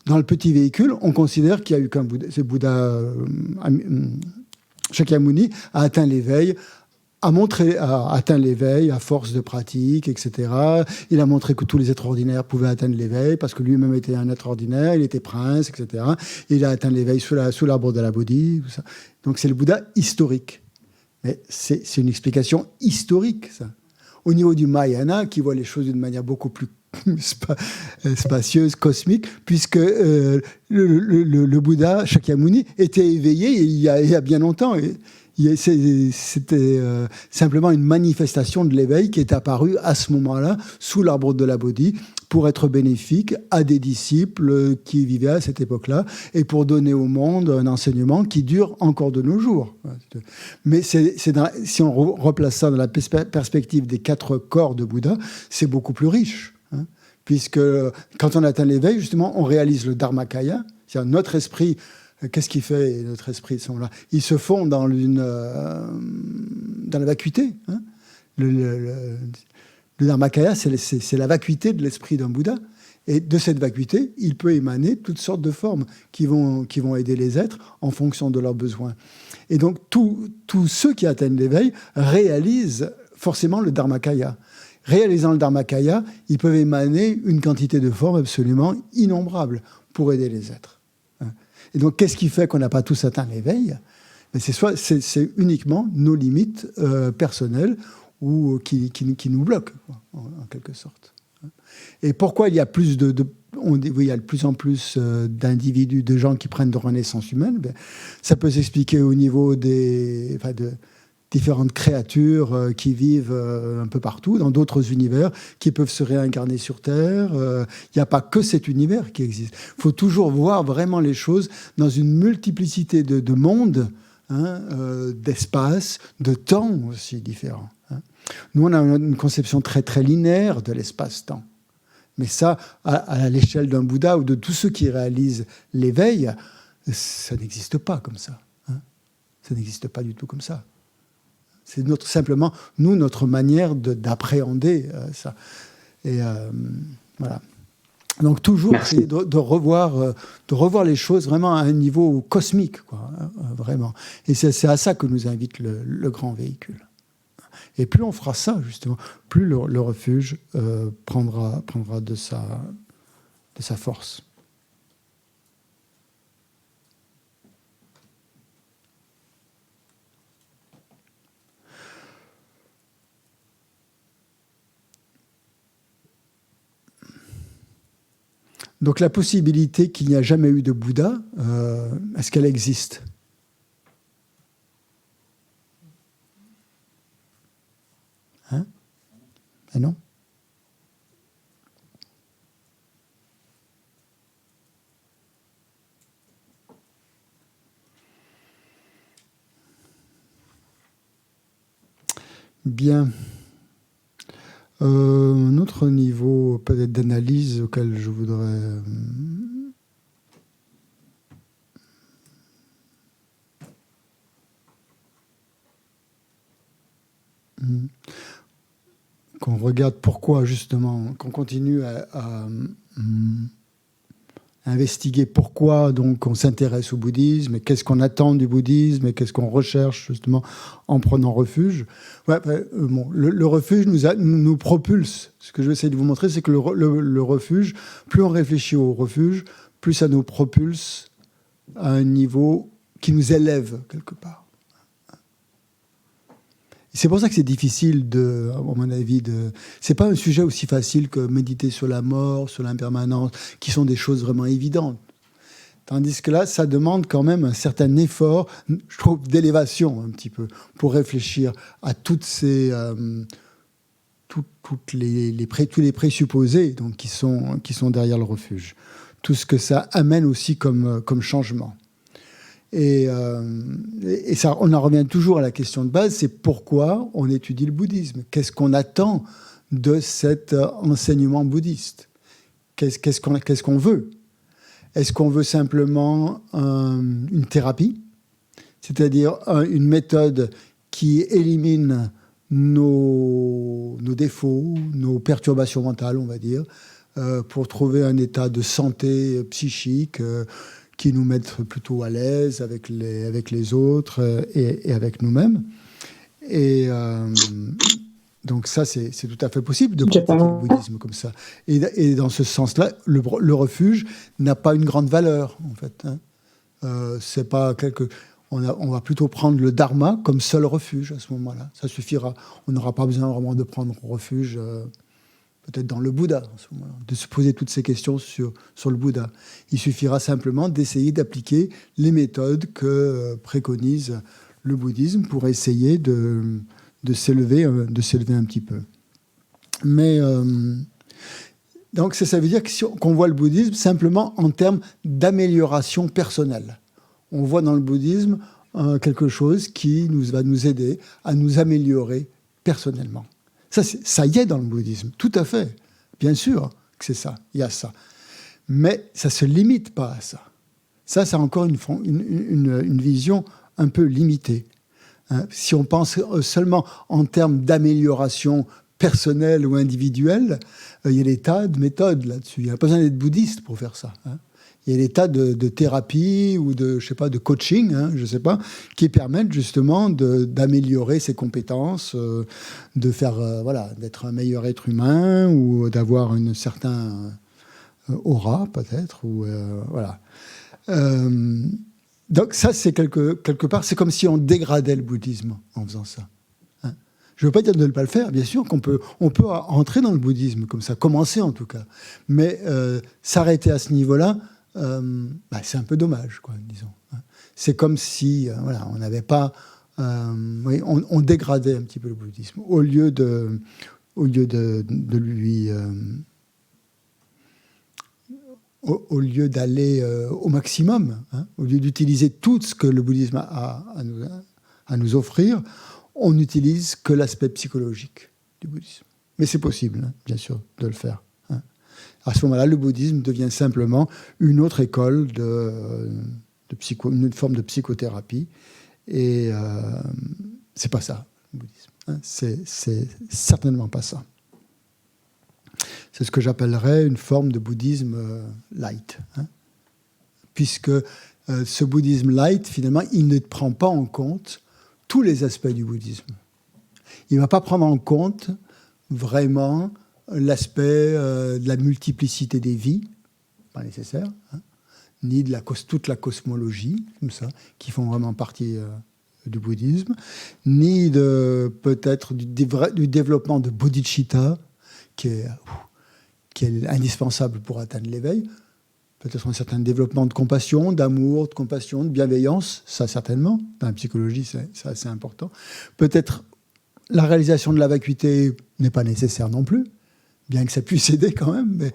Dans le petit véhicule, on considère qu'il y a eu qu'un Bouddha. Ce Bouddha Shakyamuni a atteint l'éveil, a atteint l'éveil à force de pratique, etc. Il a montré que tous les êtres ordinaires pouvaient atteindre l'éveil parce que lui-même était un être ordinaire, il était prince, etc. Il a atteint l'éveil sous l'arbre de la Bodhi. Tout ça. Donc c'est le Bouddha historique. Mais c'est une explication historique, ça. Au niveau du Mahayana, qui voit les choses d'une manière beaucoup plus spacieuse, cosmique, puisque le Bouddha Shakyamuni était éveillé il y a bien longtemps. C'était simplement une manifestation de l'éveil qui est apparue à ce moment-là, sous l'arbre de la Bodhi, pour être bénéfique à des disciples qui vivaient à cette époque-là, et pour donner au monde un enseignement qui dure encore de nos jours. Mais si on replace ça dans la perspective des 4 corps de Bouddha, c'est beaucoup plus riche. Puisque quand on atteint l'éveil, justement, on réalise le Dharmakaya, c'est-à-dire notre esprit. Qu'est-ce qu'il fait, notre esprit, là il se fond dans la vacuité. Hein. Le Dharmakaya, c'est la vacuité de l'esprit d'un Bouddha. Et de cette vacuité, il peut émaner toutes sortes de formes qui vont aider les êtres en fonction de leurs besoins. Et donc, tous ceux qui atteignent l'éveil réalisent forcément le Dharmakaya. Réalisant le Dharmakaya, ils peuvent émaner une quantité de formes absolument innombrables pour aider les êtres. Et donc, qu'est-ce qui fait qu'on n'a pas tous atteint l'éveil? C'est uniquement nos limites personnelles ou qui nous bloquent, quoi, en quelque sorte. Et pourquoi il y a il y a de plus en plus d'individus, de gens qui prennent de renaissance humaine? Ça peut s'expliquer au niveau de différentes créatures qui vivent un peu partout, dans d'autres univers, qui peuvent se réincarner sur Terre. Il n'y a pas que cet univers qui existe. Il faut toujours voir vraiment les choses dans une multiplicité de mondes, hein, d'espace, de temps aussi différents. Hein. Nous, on a une conception très, très linéaire de l'espace-temps. Mais ça, à l'échelle d'un Bouddha ou de tous ceux qui réalisent l'éveil, ça n'existe pas comme ça. Hein. Ça n'existe pas du tout comme ça. C'est simplement, notre manière d'appréhender ça. Et voilà. Donc, toujours essayer de revoir les choses vraiment à un niveau cosmique, quoi, vraiment. Et c'est à ça que nous invite le grand véhicule. Et plus on fera ça, justement, plus le refuge prendra de sa force. Donc la possibilité qu'il n'y a jamais eu de Bouddha, est-ce qu'elle existe? Hein? Ben non. Bien. Un autre niveau peut-être d'analyse auquel je voudrais qu'on regarde pourquoi justement, qu'on continue à investiguer pourquoi donc on s'intéresse au bouddhisme, et qu'est-ce qu'on attend du bouddhisme, et qu'est-ce qu'on recherche justement en prenant refuge. Le refuge nous propulse. Ce que je vais essayer de vous montrer, c'est que le refuge, plus on réfléchit au refuge, plus ça nous propulse à un niveau qui nous élève quelque part. C'est pour ça que c'est difficile, à mon avis, c'est pas un sujet aussi facile que méditer sur la mort, sur l'impermanence, qui sont des choses vraiment évidentes. Tandis que là, ça demande quand même un certain effort, je trouve, d'élévation un petit peu, pour réfléchir à toutes ces, tous les présupposés donc, qui sont derrière le refuge. Tout ce que ça amène aussi comme changement. Et ça, on en revient toujours à la question de base, c'est pourquoi on étudie le bouddhisme. Qu'est-ce qu'on attend de cet enseignement bouddhiste ? Qu'est-ce qu'on veut ? Est-ce qu'on veut simplement une thérapie ? C'est-à-dire une méthode qui élimine nos défauts, nos perturbations mentales, on va dire, pour trouver un état de santé psychique qui nous mette plutôt à l'aise avec les autres et avec nous-mêmes. Et donc ça, c'est tout à fait possible de pratiquer le bouddhisme comme ça. Et dans ce sens-là, le refuge n'a pas une grande valeur, en fait. C'est pas on va plutôt prendre le dharma comme seul refuge à ce moment-là. Ça suffira. On n'aura pas besoin vraiment de prendre refuge peut-être dans le Bouddha, en ce moment-là, de se poser toutes ces questions sur le Bouddha. Il suffira simplement d'essayer d'appliquer les méthodes que préconise le bouddhisme pour essayer de s'élever un petit peu. Mais donc ça veut dire qu'on voit le bouddhisme simplement en termes d'amélioration personnelle. On voit dans le bouddhisme quelque chose qui va nous aider à nous améliorer personnellement. Ça y est dans le bouddhisme, tout à fait. Bien sûr que c'est ça, il y a ça. Mais ça ne se limite pas à ça. Ça, c'est encore une vision un peu limitée. Si on pense seulement en termes d'amélioration personnelle ou individuelle, il y a des tas de méthodes là-dessus. Il n'y a pas besoin d'être bouddhiste pour faire ça. Il y a des tas de thérapies ou de coaching, je sais pas, qui permettent justement d'améliorer ses compétences, de faire, d'être un meilleur être humain ou d'avoir une certaine aura peut-être, ou voilà. Donc ça, c'est quelque part, c'est comme si on dégradait le bouddhisme en faisant ça. Je ne veux pas dire de ne pas le faire, bien sûr qu'on peut entrer dans le bouddhisme comme ça, commencer en tout cas, mais s'arrêter à ce niveau-là, c'est un peu dommage, quoi, disons. C'est comme si, on n'avait pas, on dégradait un petit peu le bouddhisme au lieu de lui, au lieu d'aller au maximum, au lieu d'utiliser tout ce que le bouddhisme a à nous offrir, on n'utilise que l'aspect psychologique du bouddhisme. Mais c'est possible, bien sûr, de le faire. À ce moment-là, le bouddhisme devient simplement une autre école une forme de psychothérapie. Et c'est pas ça, le bouddhisme. C'est certainement pas ça. C'est ce que j'appellerais une forme de bouddhisme light. Puisque ce bouddhisme light, finalement, il ne prend pas en compte tous les aspects du bouddhisme. Il ne va pas prendre en compte vraiment l'aspect de la multiplicité des vies, pas nécessaire, ni de toute la cosmologie, comme ça, qui font vraiment partie du bouddhisme, ni peut-être du développement de bodhicitta, qui est indispensable pour atteindre l'éveil. Peut-être un certain développement de compassion, d'amour, de compassion, de bienveillance, ça certainement. Dans la psychologie, c'est assez important. Peut-être la réalisation de la vacuité n'est pas nécessaire non plus, bien que ça puisse aider quand même, mais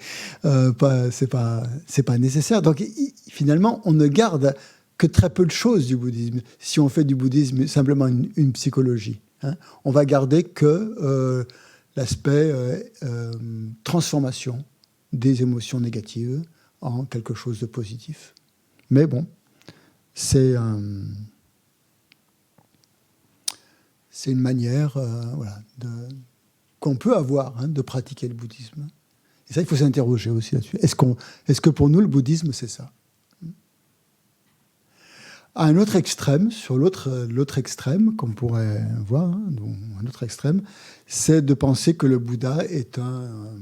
c'est pas nécessaire. Donc finalement, on ne garde que très peu de choses du bouddhisme. Si on fait du bouddhisme simplement une psychologie, on va garder que l'aspect transformation des émotions négatives en quelque chose de positif. Mais bon, c'est une manière qu'on peut avoir de pratiquer le bouddhisme. Et ça, il faut s'interroger aussi là-dessus. Est-ce que pour nous, le bouddhisme, c'est ça? À un autre extrême, sur l'autre extrême, qu'on pourrait voir, un autre extrême, c'est de penser que le Bouddha est un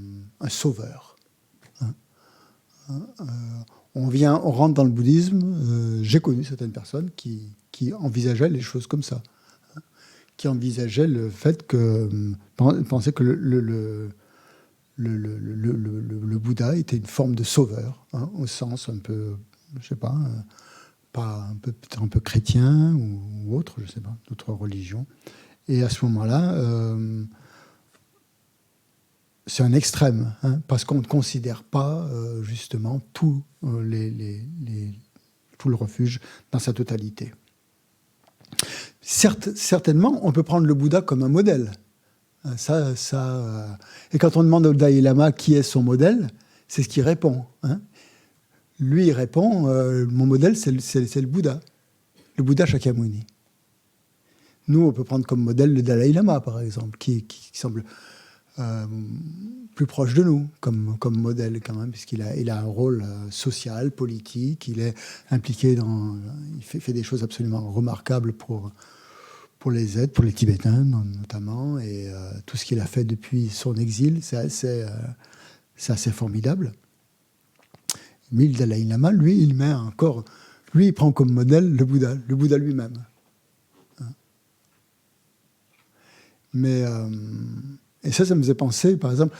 sauveur. On rentre dans le bouddhisme. J'ai connu certaines personnes qui envisageaient les choses comme ça, qui envisageaient le fait que pensaient que le Bouddha était une forme de sauveur, au sens un peu, je sais pas, peut-être un peu chrétien ou autre, je sais pas, d'autres religions. Et à ce moment-là, c'est un extrême, parce qu'on ne considère pas justement tout le refuge dans sa totalité. Certainement, on peut prendre le Bouddha comme un modèle. Et quand on demande au Dalai Lama qui est son modèle, c'est ce qu'il répond. Lui, il répond, mon modèle, c'est le Bouddha. Le Bouddha Shakyamuni. Nous, on peut prendre comme modèle le Dalai Lama, par exemple, qui semble plus proche de nous comme modèle, quand même, puisqu'il a un rôle social, politique, il est impliqué il fait des choses absolument remarquables pour les aides, pour les Tibétains, notamment, et tout ce qu'il a fait depuis son exil, c'est assez formidable. Mais le Dalai Lama, lui, il prend comme modèle le Bouddha lui-même. Mais, et ça me faisait penser, par exemple,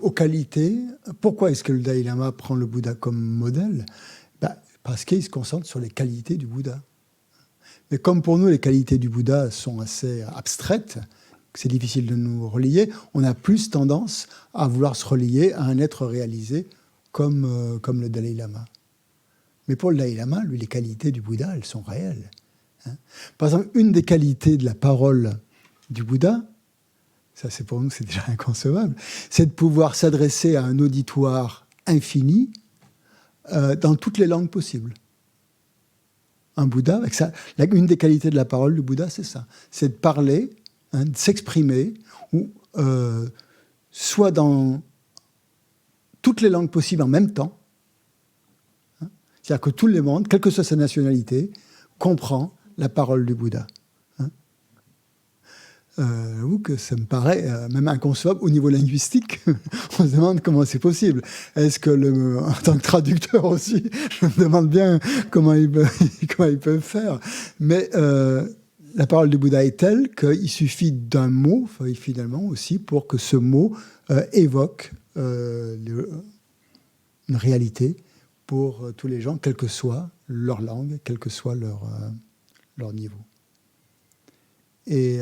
aux qualités. Pourquoi est-ce que le Dalai Lama prend le Bouddha comme modèle? Parce qu'il se concentre sur les qualités du Bouddha. Mais comme pour nous, les qualités du Bouddha sont assez abstraites, c'est difficile de nous relier, on a plus tendance à vouloir se relier à un être réalisé comme le Dalai Lama. Mais pour le Dalai Lama, lui, les qualités du Bouddha, elles sont réelles. Par exemple, une des qualités de la parole du Bouddha, ça c'est pour nous, c'est déjà inconcevable, c'est de pouvoir s'adresser à un auditoire infini dans toutes les langues possibles. Un Bouddha, avec ça, une des qualités de la parole du Bouddha, c'est ça. C'est de parler, de s'exprimer, soit dans toutes les langues possibles en même temps. C'est-à-dire que tout le monde, quelle que soit sa nationalité, comprend la parole du Bouddha. J'avoue que ça me paraît même inconcevable au niveau linguistique. On se demande comment c'est possible. Est-ce que, en tant que traducteur aussi, je me demande bien comment ils peuvent faire. Mais la parole du Bouddha est telle qu'il suffit d'un mot, finalement aussi, pour que ce mot évoque une réalité pour tous les gens, quelle que soit leur langue, quel que soit leur niveau. Et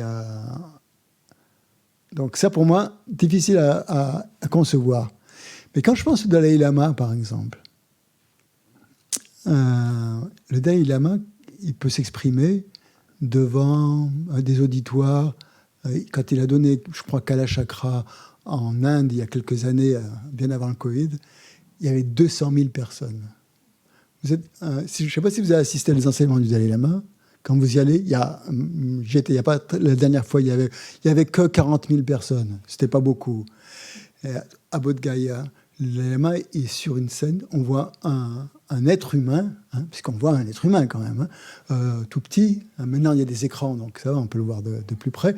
donc ça, pour moi, difficile à concevoir. Mais quand je pense au Dalai Lama, par exemple, le Dalai Lama, il peut s'exprimer devant des auditoires. Quand il a donné, je crois, Kala Chakra en Inde, il y a quelques années, bien avant le Covid, il y avait 200 000 personnes. Je ne sais pas si vous avez assisté aux enseignements du Dalai Lama. Quand vous y allez, la dernière fois, il y avait que 40 000 personnes. C'était pas beaucoup. Et à Bodh Gaya, le Lama est sur une scène. On voit un être humain, puisqu'on voit un être humain quand même, tout petit. Maintenant, il y a des écrans, donc ça va, on peut le voir de plus près.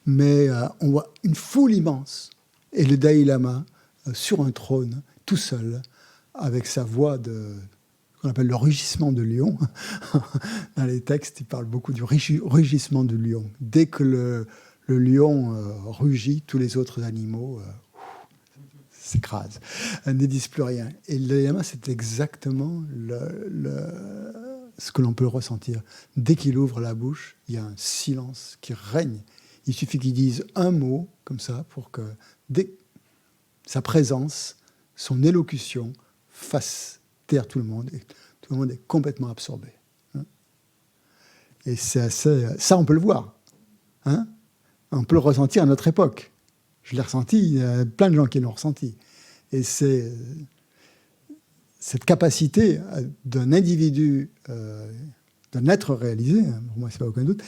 Mais on voit une foule immense. Et le Dalai Lama, sur un trône, tout seul, avec sa voix qu'on appelle le rugissement de lion. Dans les textes, il parle beaucoup du rugissement de lion. Dès que le lion rugit, tous les autres animaux s'écrasent, ne disent plus rien. Et le Dalai Lama, c'est exactement ce que l'on peut ressentir. Dès qu'il ouvre la bouche, il y a un silence qui règne. Il suffit qu'il dise un mot, comme ça, pour que sa présence, son élocution, fasse taire tout le monde, et tout le monde est complètement absorbé. Et c'est assez... Ça, on peut le voir. On peut le ressentir à notre époque. Je l'ai ressenti, il y a plein de gens qui l'ont ressenti. Et c'est cette capacité d'un individu, d'un être réalisé, pour moi, c'est pas aucun doute,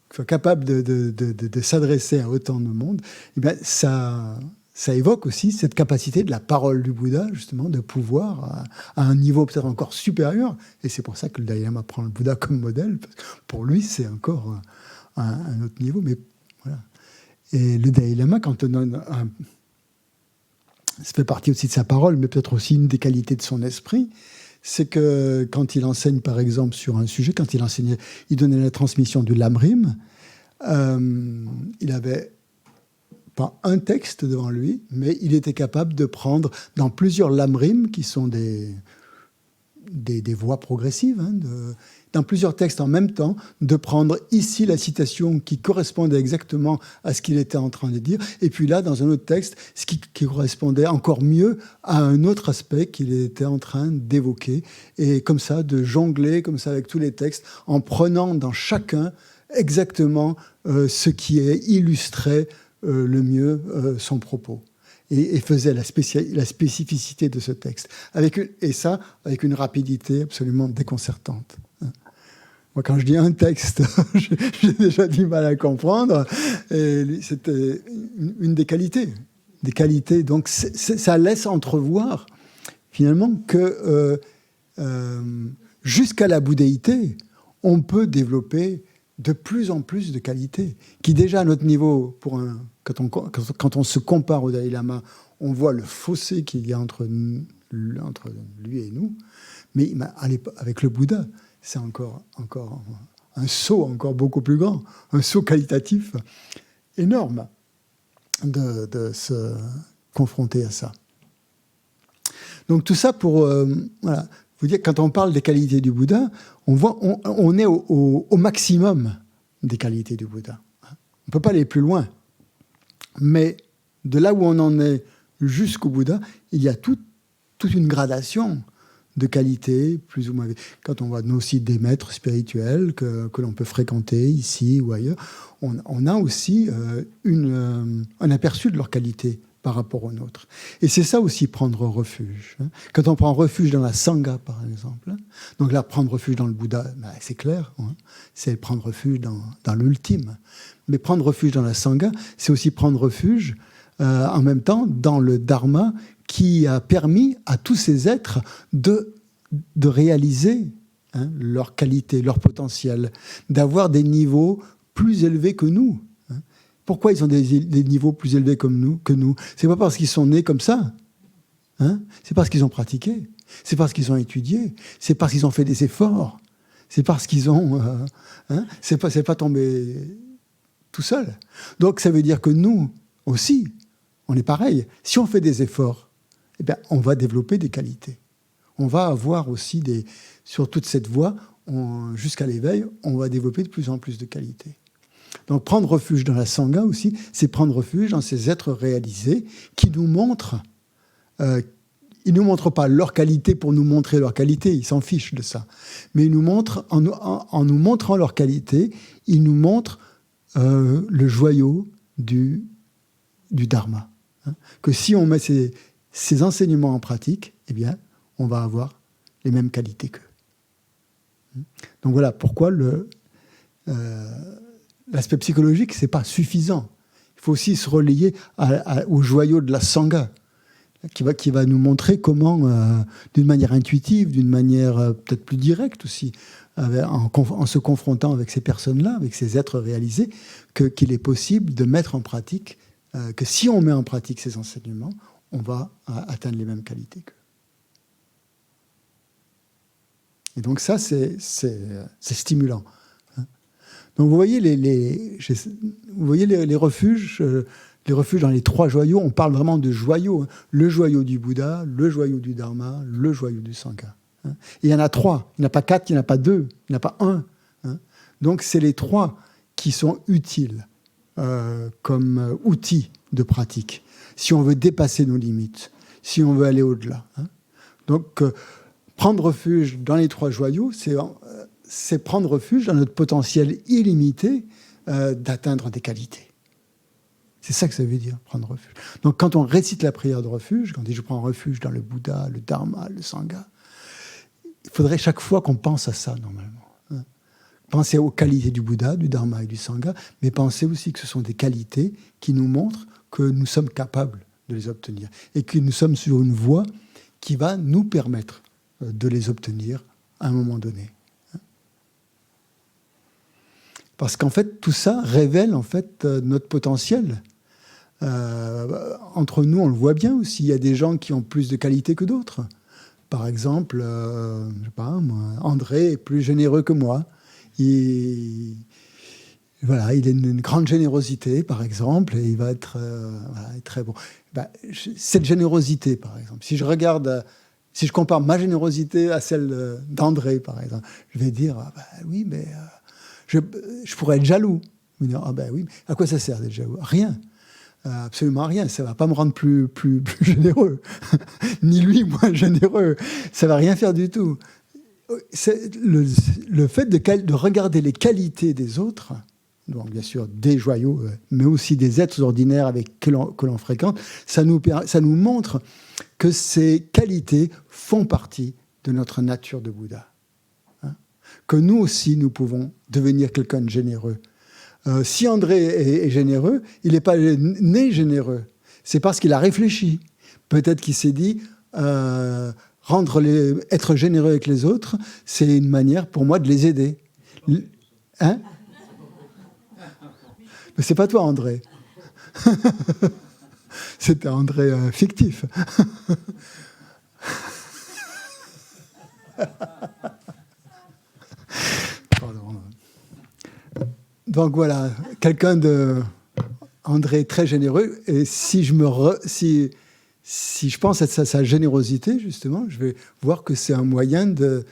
qui soit capable de s'adresser à autant de monde, et bien ça ça évoque aussi cette capacité de la parole du Bouddha, justement, de pouvoir, à un niveau peut-être encore supérieur, et c'est pour ça que le Dalai Lama prend le Bouddha comme modèle, parce que pour lui, c'est encore un autre niveau, mais voilà. Et le Dalai Lama, quand on donne ça fait partie aussi de sa parole, mais peut-être aussi une des qualités de son esprit, c'est que quand il enseigne, par exemple, sur un sujet, quand il enseignait, il donnait la transmission du Lamrim, il avait pas un texte devant lui, mais il était capable de prendre dans plusieurs lamrim, qui sont des voies progressives, dans plusieurs textes en même temps, de prendre ici la citation qui correspondait exactement à ce qu'il était en train de dire, et puis là, dans un autre texte, ce qui correspondait encore mieux à un autre aspect qu'il était en train d'évoquer, et comme ça, de jongler comme ça avec tous les textes, en prenant dans chacun exactement ce qui illustrait le mieux son propos, et faisait la spécificité de ce texte, et ça avec une rapidité absolument déconcertante. Moi, quand je dis un texte, j'ai déjà du mal à comprendre, et c'était une des qualités. Donc ça laisse entrevoir finalement que jusqu'à la bouddhéité, on peut développer de plus en plus de qualités, qui déjà à notre niveau, quand on se compare au Dalai Lama, on voit le fossé qu'il y a entre lui et nous, mais avec le Bouddha, c'est encore un saut encore beaucoup plus grand, un saut qualitatif énorme de se confronter à ça. Donc tout ça pour vous dire, quand on parle des qualités du Bouddha, on est au maximum des qualités du Bouddha. On ne peut pas aller plus loin. Mais de là où on en est jusqu'au Bouddha, il y a toute une gradation de qualités, plus ou moins. Quand on voit aussi des maîtres spirituels que l'on peut fréquenter ici ou ailleurs, on a aussi un aperçu de leurs qualités par rapport aux nôtres. Et c'est ça aussi, prendre refuge. Quand on prend refuge dans la Sangha, par exemple, donc là, prendre refuge dans le Bouddha, c'est clair, c'est prendre refuge dans l'ultime. Mais prendre refuge dans la Sangha, c'est aussi prendre refuge en même temps dans le Dharma qui a permis à tous ces êtres de réaliser leur qualité, leur potentiel, d'avoir des niveaux plus élevés que nous. Pourquoi ils ont des niveaux plus élevés que nous? C'est pas parce qu'ils sont nés comme ça. C'est parce qu'ils ont pratiqué. C'est parce qu'ils ont étudié. C'est parce qu'ils ont fait des efforts. C'est parce qu'ils ont... c'est pas tombé tout seul. Donc ça veut dire que nous aussi, on est pareil. Si on fait des efforts, eh bien, on va développer des qualités. On va avoir aussi sur toute cette voie, jusqu'à l'éveil, on va développer de plus en plus de qualités. Donc prendre refuge dans la Sangha aussi, c'est prendre refuge dans ces êtres réalisés qui nous montrent, ils ne nous montrent pas leur qualité pour nous montrer leur qualité, ils s'en fichent de ça. Mais ils nous montrent, en nous montrant leur qualité, ils nous montrent le joyau du Dharma. Que si on met ces enseignements en pratique, eh bien, on va avoir les mêmes qualités qu'eux. Donc voilà pourquoi l'aspect psychologique, c'est pas suffisant. Il faut aussi se relier au joyau de la Sangha, qui va nous montrer comment, d'une manière intuitive, d'une manière peut-être plus directe aussi, en se confrontant avec ces personnes-là, avec ces êtres réalisés, qu'il est possible de mettre en pratique, que si on met en pratique ces enseignements, on va atteindre les mêmes qualités qu'eux. Et donc ça, c'est stimulant. Donc vous voyez les refuges, dans les trois joyaux, on parle vraiment de joyaux. Le joyau du Bouddha, le joyau du Dharma, le joyau du Sangha. Et il y en a trois, il n'y en a pas quatre, il n'y en a pas deux, il n'y en a pas un. Donc c'est les trois qui sont utiles comme outils de pratique, si on veut dépasser nos limites, si on veut aller au-delà. Donc prendre refuge dans les trois joyaux, c'est prendre refuge dans notre potentiel illimité d'atteindre des qualités. C'est ça que ça veut dire, prendre refuge. Donc quand on récite la prière de refuge, quand on dit « je prends refuge dans le Bouddha, le Dharma, le Sangha », il faudrait chaque fois qu'on pense à ça, normalement. Penser aux qualités du Bouddha, du Dharma et du Sangha, mais penser aussi que ce sont des qualités qui nous montrent que nous sommes capables de les obtenir. Et que nous sommes sur une voie qui va nous permettre de les obtenir à un moment donné. Parce qu'en fait, tout ça révèle en fait notre potentiel. Entre nous, on le voit bien aussi. Il y a des gens qui ont plus de qualité que d'autres. Par exemple, je sais pas, moi, André est plus généreux que moi. Voilà, il a une grande générosité, par exemple, et il va être très bon. Cette générosité, par exemple, si je compare ma générosité à celle d'André, par exemple, je vais dire, oui, mais je pourrais être jaloux. Je vais dire, oui, mais à quoi ça sert d'être jaloux? Rien. Absolument rien. Ça ne va pas me rendre plus généreux. Ni lui moins généreux. Ça ne va rien faire du tout. C'est le fait de regarder les qualités des autres, donc bien sûr des joyaux, mais aussi des êtres ordinaires que l'on fréquente, ça nous montre que ces qualités font partie de notre nature de Bouddha. Hein, que nous aussi, nous pouvons devenir quelqu'un de généreux. Si André est généreux, il n'est pas né généreux. C'est parce qu'il a réfléchi. Peut-être qu'il s'est dit, être généreux avec les autres, c'est une manière pour moi de les aider. Hein? Mais c'est pas toi, André. C'était André fictif. Pardon. Donc voilà, quelqu'un de André très généreux. Et si je pense à sa générosité, justement, je vais voir que c'est un moyen de...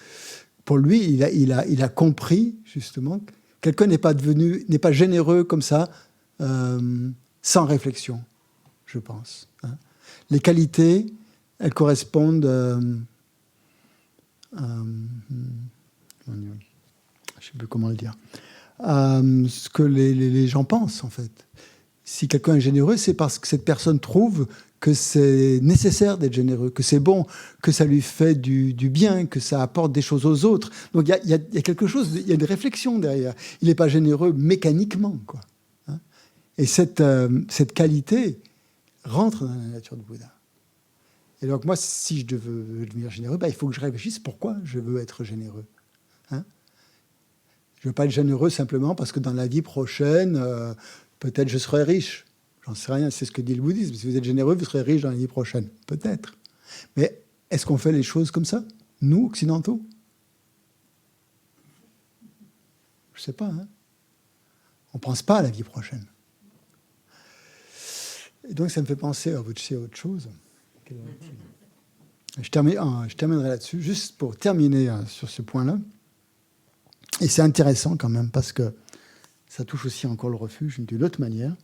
Pour lui, il a compris, justement, quelqu'un n'est pas généreux comme ça, sans réflexion, je pense. Hein. Les qualités, elles correspondent... je ne sais plus comment le dire. Ce que les gens pensent, en fait. Si quelqu'un est généreux, c'est parce que cette personne trouve que c'est nécessaire d'être généreux, que c'est bon, que ça lui fait du bien, que ça apporte des choses aux autres. Donc il y a quelque chose, il y a une réflexion derrière. Il n'est pas généreux mécaniquement, quoi. Hein. Et cette qualité rentre dans la nature de Bouddha. Et donc moi, si je veux devenir généreux, il faut que je réfléchisse pourquoi je veux être généreux. Hein. Je ne veux pas être généreux simplement parce que dans la vie prochaine, peut-être je serai riche. J'en sais rien, c'est ce que dit le bouddhisme. Si vous êtes généreux, vous serez riche dans la vie prochaine. Peut-être. Mais est-ce qu'on fait les choses comme ça, nous, occidentaux? Je ne sais pas. Hein. On ne pense pas à la vie prochaine. Et donc ça me fait penser à autre chose. Je terminerai là-dessus, juste pour terminer sur ce point-là. Et c'est intéressant quand même, parce que ça touche aussi encore le refuge d'une autre manière.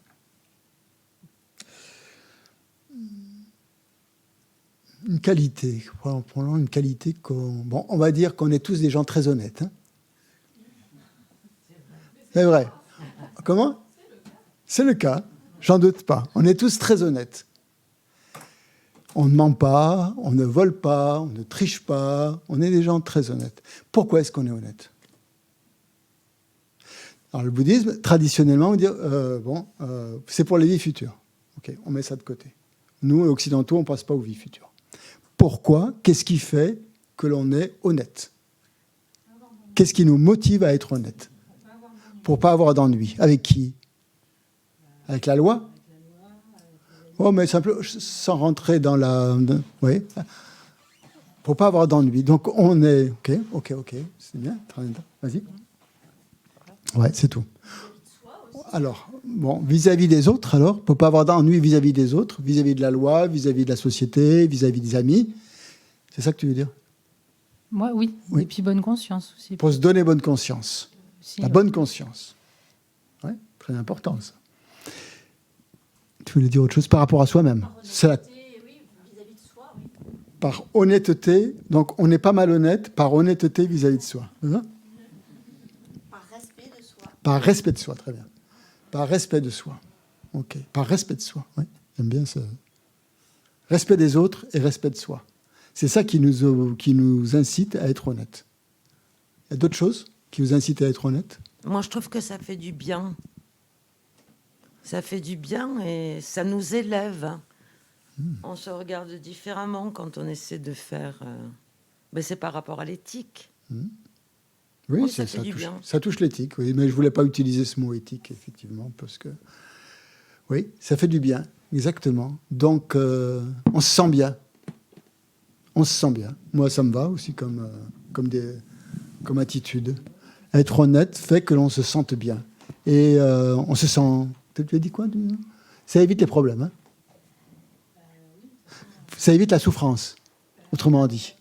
Une qualité, prenons une qualité on va dire qu'on est tous des gens très honnêtes. Hein. C'est vrai. Comment? C'est le cas, j'en doute pas. On est tous très honnêtes. On ne ment pas, on ne vole pas, on ne triche pas, on est des gens très honnêtes. Pourquoi est-ce qu'on est honnête? Alors le bouddhisme, traditionnellement, on dit c'est pour les vies futures. Ok, on met ça de côté. Nous, occidentaux, on ne passe pas aux vies futures. Pourquoi? Qu'est-ce qui fait que l'on est honnête? Qu'est-ce qui nous motive à être honnête? Pour ne pas avoir d'ennui. Avec qui? Avec la loi? Oh, mais simplement, sans rentrer dans la... Oui. Pour ne pas avoir d'ennui. Donc, on est... Ok. C'est bien. Vas-y. Ouais, c'est tout. Alors, vis-à-vis des autres, alors, pour ne pas avoir d'ennui vis-à-vis des autres, vis-à-vis de la loi, vis-à-vis de la société, vis-à-vis des amis. C'est ça que tu veux dire? Moi, oui. Et puis bonne conscience aussi. Pour se donner bonne conscience. La bonne conscience. Oui, très important, ça. Tu voulais dire autre chose par rapport à soi-même? Oui, vis-à-vis de soi, oui. Par honnêteté, donc on n'est pas malhonnête, par honnêteté vis-à-vis de soi. Hein? Par respect de soi. Par respect de soi, très bien. Par respect de soi. Ok. Par respect de soi. Oui, j'aime bien ça. Respect des autres et respect de soi. C'est ça qui nous incite à être honnête. Il y a d'autres choses qui vous incitent à être honnête? Moi, je trouve que ça fait du bien. Ça fait du bien et ça nous élève. On se regarde différemment quand on essaie de faire... c'est par rapport à l'éthique. Oui, ça touche l'éthique, oui, mais je ne voulais pas utiliser ce mot éthique, effectivement, parce que... Oui, ça fait du bien, exactement. Donc, on se sent bien. On se sent bien. Moi, ça me va aussi comme attitude. Être honnête fait que l'on se sente bien. Et on se sent... Tu as dit quoi? Ça évite les problèmes. Hein, ça évite la souffrance, autrement dit.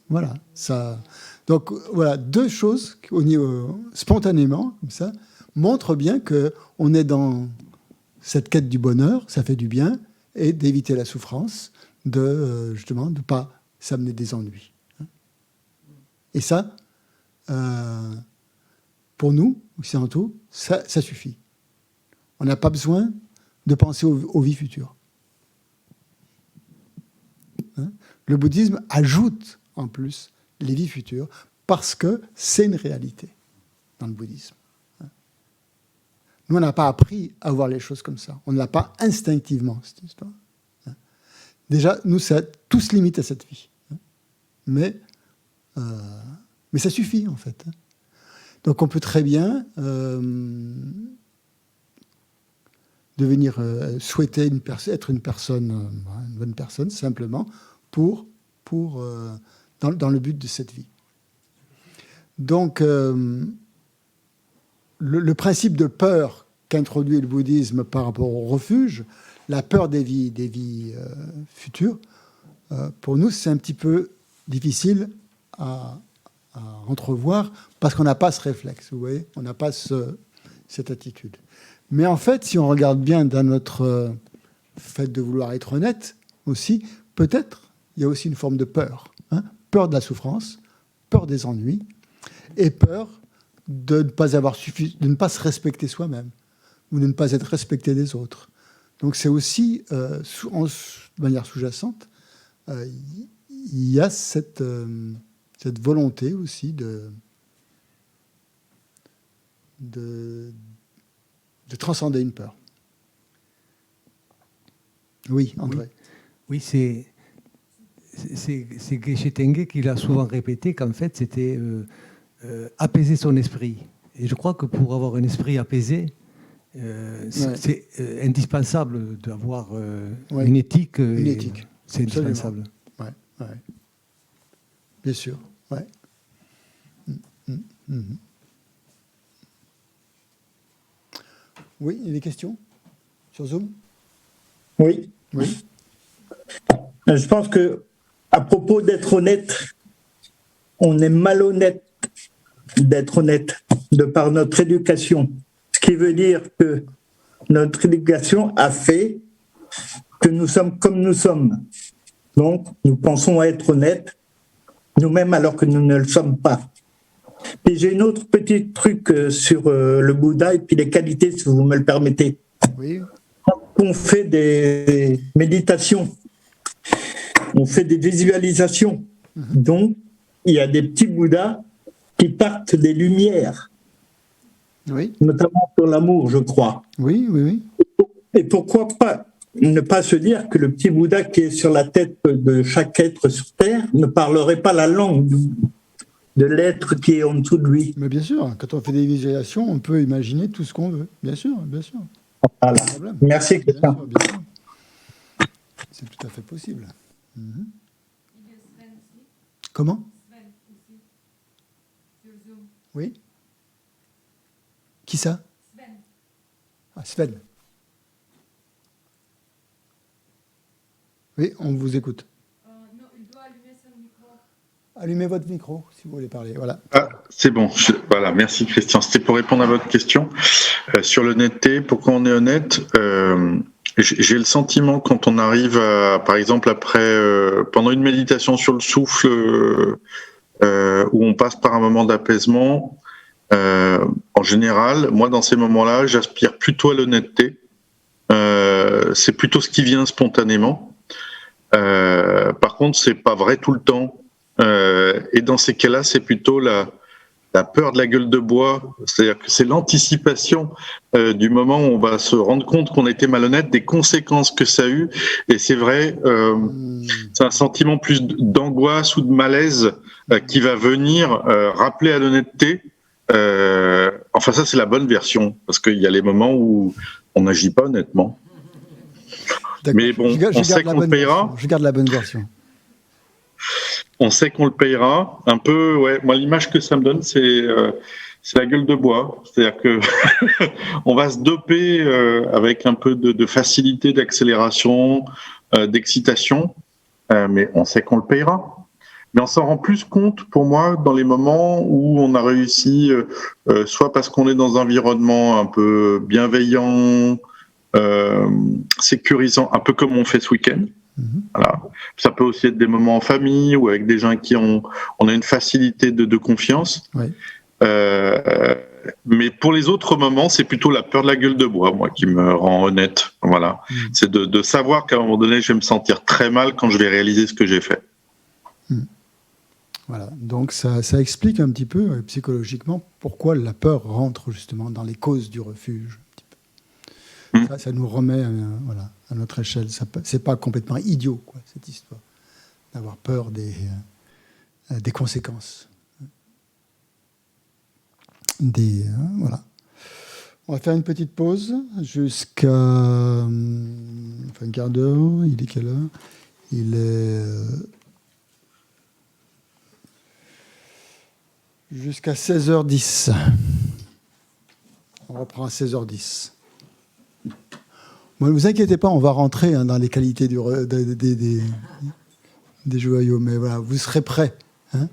Voilà. Ça... Donc, voilà, deux choses au niveau, spontanément, comme ça, montrent bien qu'on est dans cette quête du bonheur, ça fait du bien, et d'éviter la souffrance, justement, de ne pas s'amener des ennuis. Et ça, pour nous, occidentaux, ça suffit. On n'a pas besoin de penser aux vies futures. Le bouddhisme ajoute, en plus, les vies futures, parce que c'est une réalité dans le bouddhisme. Nous, on n'a pas appris à voir les choses comme ça. On ne l'a pas instinctivement, cette histoire. Déjà, nous, tout se limite à cette vie. Mais ça suffit, en fait. Donc, on peut très bien devenir souhaiter être une bonne personne, simplement, dans le but de cette vie. Donc, le principe de peur qu'introduit le bouddhisme par rapport au refuge, la peur des vies futures, pour nous, c'est un petit peu difficile à entrevoir parce qu'on n'a pas ce réflexe, vous voyez, on n'a pas cette attitude. Mais en fait, si on regarde bien dans notre fait de vouloir être honnête aussi, peut-être il y a aussi une forme de peur. Peur de la souffrance, peur des ennuis et peur de ne pas se respecter soi-même ou de ne pas être respecté des autres. Donc c'est aussi, de manière sous-jacente, il y a cette volonté aussi de transcender une peur. Oui, André. Oui, c'est Geshe Tenge qui l'a souvent répété qu'en fait, c'était apaiser son esprit. Et je crois que pour avoir un esprit apaisé, c'est indispensable d'avoir une éthique. Une éthique. C'est indispensable. Ouais. Bien sûr. Ouais. Oui, il y a des questions sur Zoom? Oui. Je pense que à propos d'être honnête, on est malhonnête d'être honnête de par notre éducation. Ce qui veut dire que notre éducation a fait que nous sommes comme nous sommes. Donc, nous pensons être honnêtes nous-mêmes alors que nous ne le sommes pas. Puis j'ai une autre petite truc sur le Bouddha et puis les qualités, si vous me le permettez. Oui. On fait des méditations, on fait des visualisations. Donc, il y a des petits Bouddhas qui partent des lumières, notamment sur l'amour, je crois. Oui. Et pourquoi pas ne pas se dire que le petit Bouddha qui est sur la tête de chaque être sur Terre ne parlerait pas la langue de l'être qui est en dessous de lui. Mais bien sûr, quand on fait des visualisations, on peut imaginer tout ce qu'on veut. Bien sûr. Voilà. Merci, Christian. Bien sûr. C'est tout à fait possible. Comment? Oui. Qui ça? Sven. Oui, on vous écoute. Non, il doit allumer son micro. Allumez votre micro si vous voulez parler. Voilà. Ah, c'est bon. Voilà, merci Christian. C'était pour répondre à votre question sur l'honnêteté. Pourquoi on est honnête? J'ai le sentiment quand on arrive, par exemple, pendant une méditation sur le souffle, où on passe par un moment d'apaisement, en général, moi, dans ces moments-là, j'aspire plutôt à l'honnêteté. C'est plutôt ce qui vient spontanément. Par contre, c'est pas vrai tout le temps. Et dans ces cas-là, c'est plutôt la la peur de la gueule de bois, c'est-à-dire que c'est l'anticipation du moment où on va se rendre compte qu'on a été malhonnête, des conséquences que ça a eu. Et c'est vrai, c'est un sentiment plus d'angoisse ou de malaise qui va venir rappeler à l'honnêteté. Enfin, ça, c'est la bonne version, parce qu'il y a les moments où on n'agit pas honnêtement. Mais bon, on sait qu'on le payera. Je garde la bonne version. On sait qu'on le payera. Un peu, ouais. Moi, l'image que ça me donne, c'est la gueule de bois. C'est-à-dire que on va se doper avec un peu de facilité, d'accélération, d'excitation, mais on sait qu'on le payera. Mais on s'en rend plus compte, pour moi, dans les moments où on a réussi, soit parce qu'on est dans un environnement un peu bienveillant, sécurisant, un peu comme on fait ce week-end. Voilà. Ça peut aussi être des moments en famille ou avec des gens avec qui on a une facilité de confiance. Oui. Mais pour les autres moments, c'est plutôt la peur de la gueule de bois, moi, qui me rend honnête. Voilà. C'est de savoir qu'à un moment donné, je vais me sentir très mal quand je vais réaliser ce que j'ai fait. Voilà, donc ça explique un petit peu psychologiquement pourquoi la peur rentre justement dans les causes du refuge. Ça nous remet à notre échelle. C'est pas complètement idiot, quoi, cette histoire, d'avoir peur des conséquences. Voilà. On va faire une petite pause jusqu'à un quart d'heure. Il est quelle heure? Il est jusqu'à 16h10. On reprend à 16h10. Bon, ne vous inquiétez pas, on va rentrer dans les qualités des joyaux, mais voilà, vous serez prêts. Hein.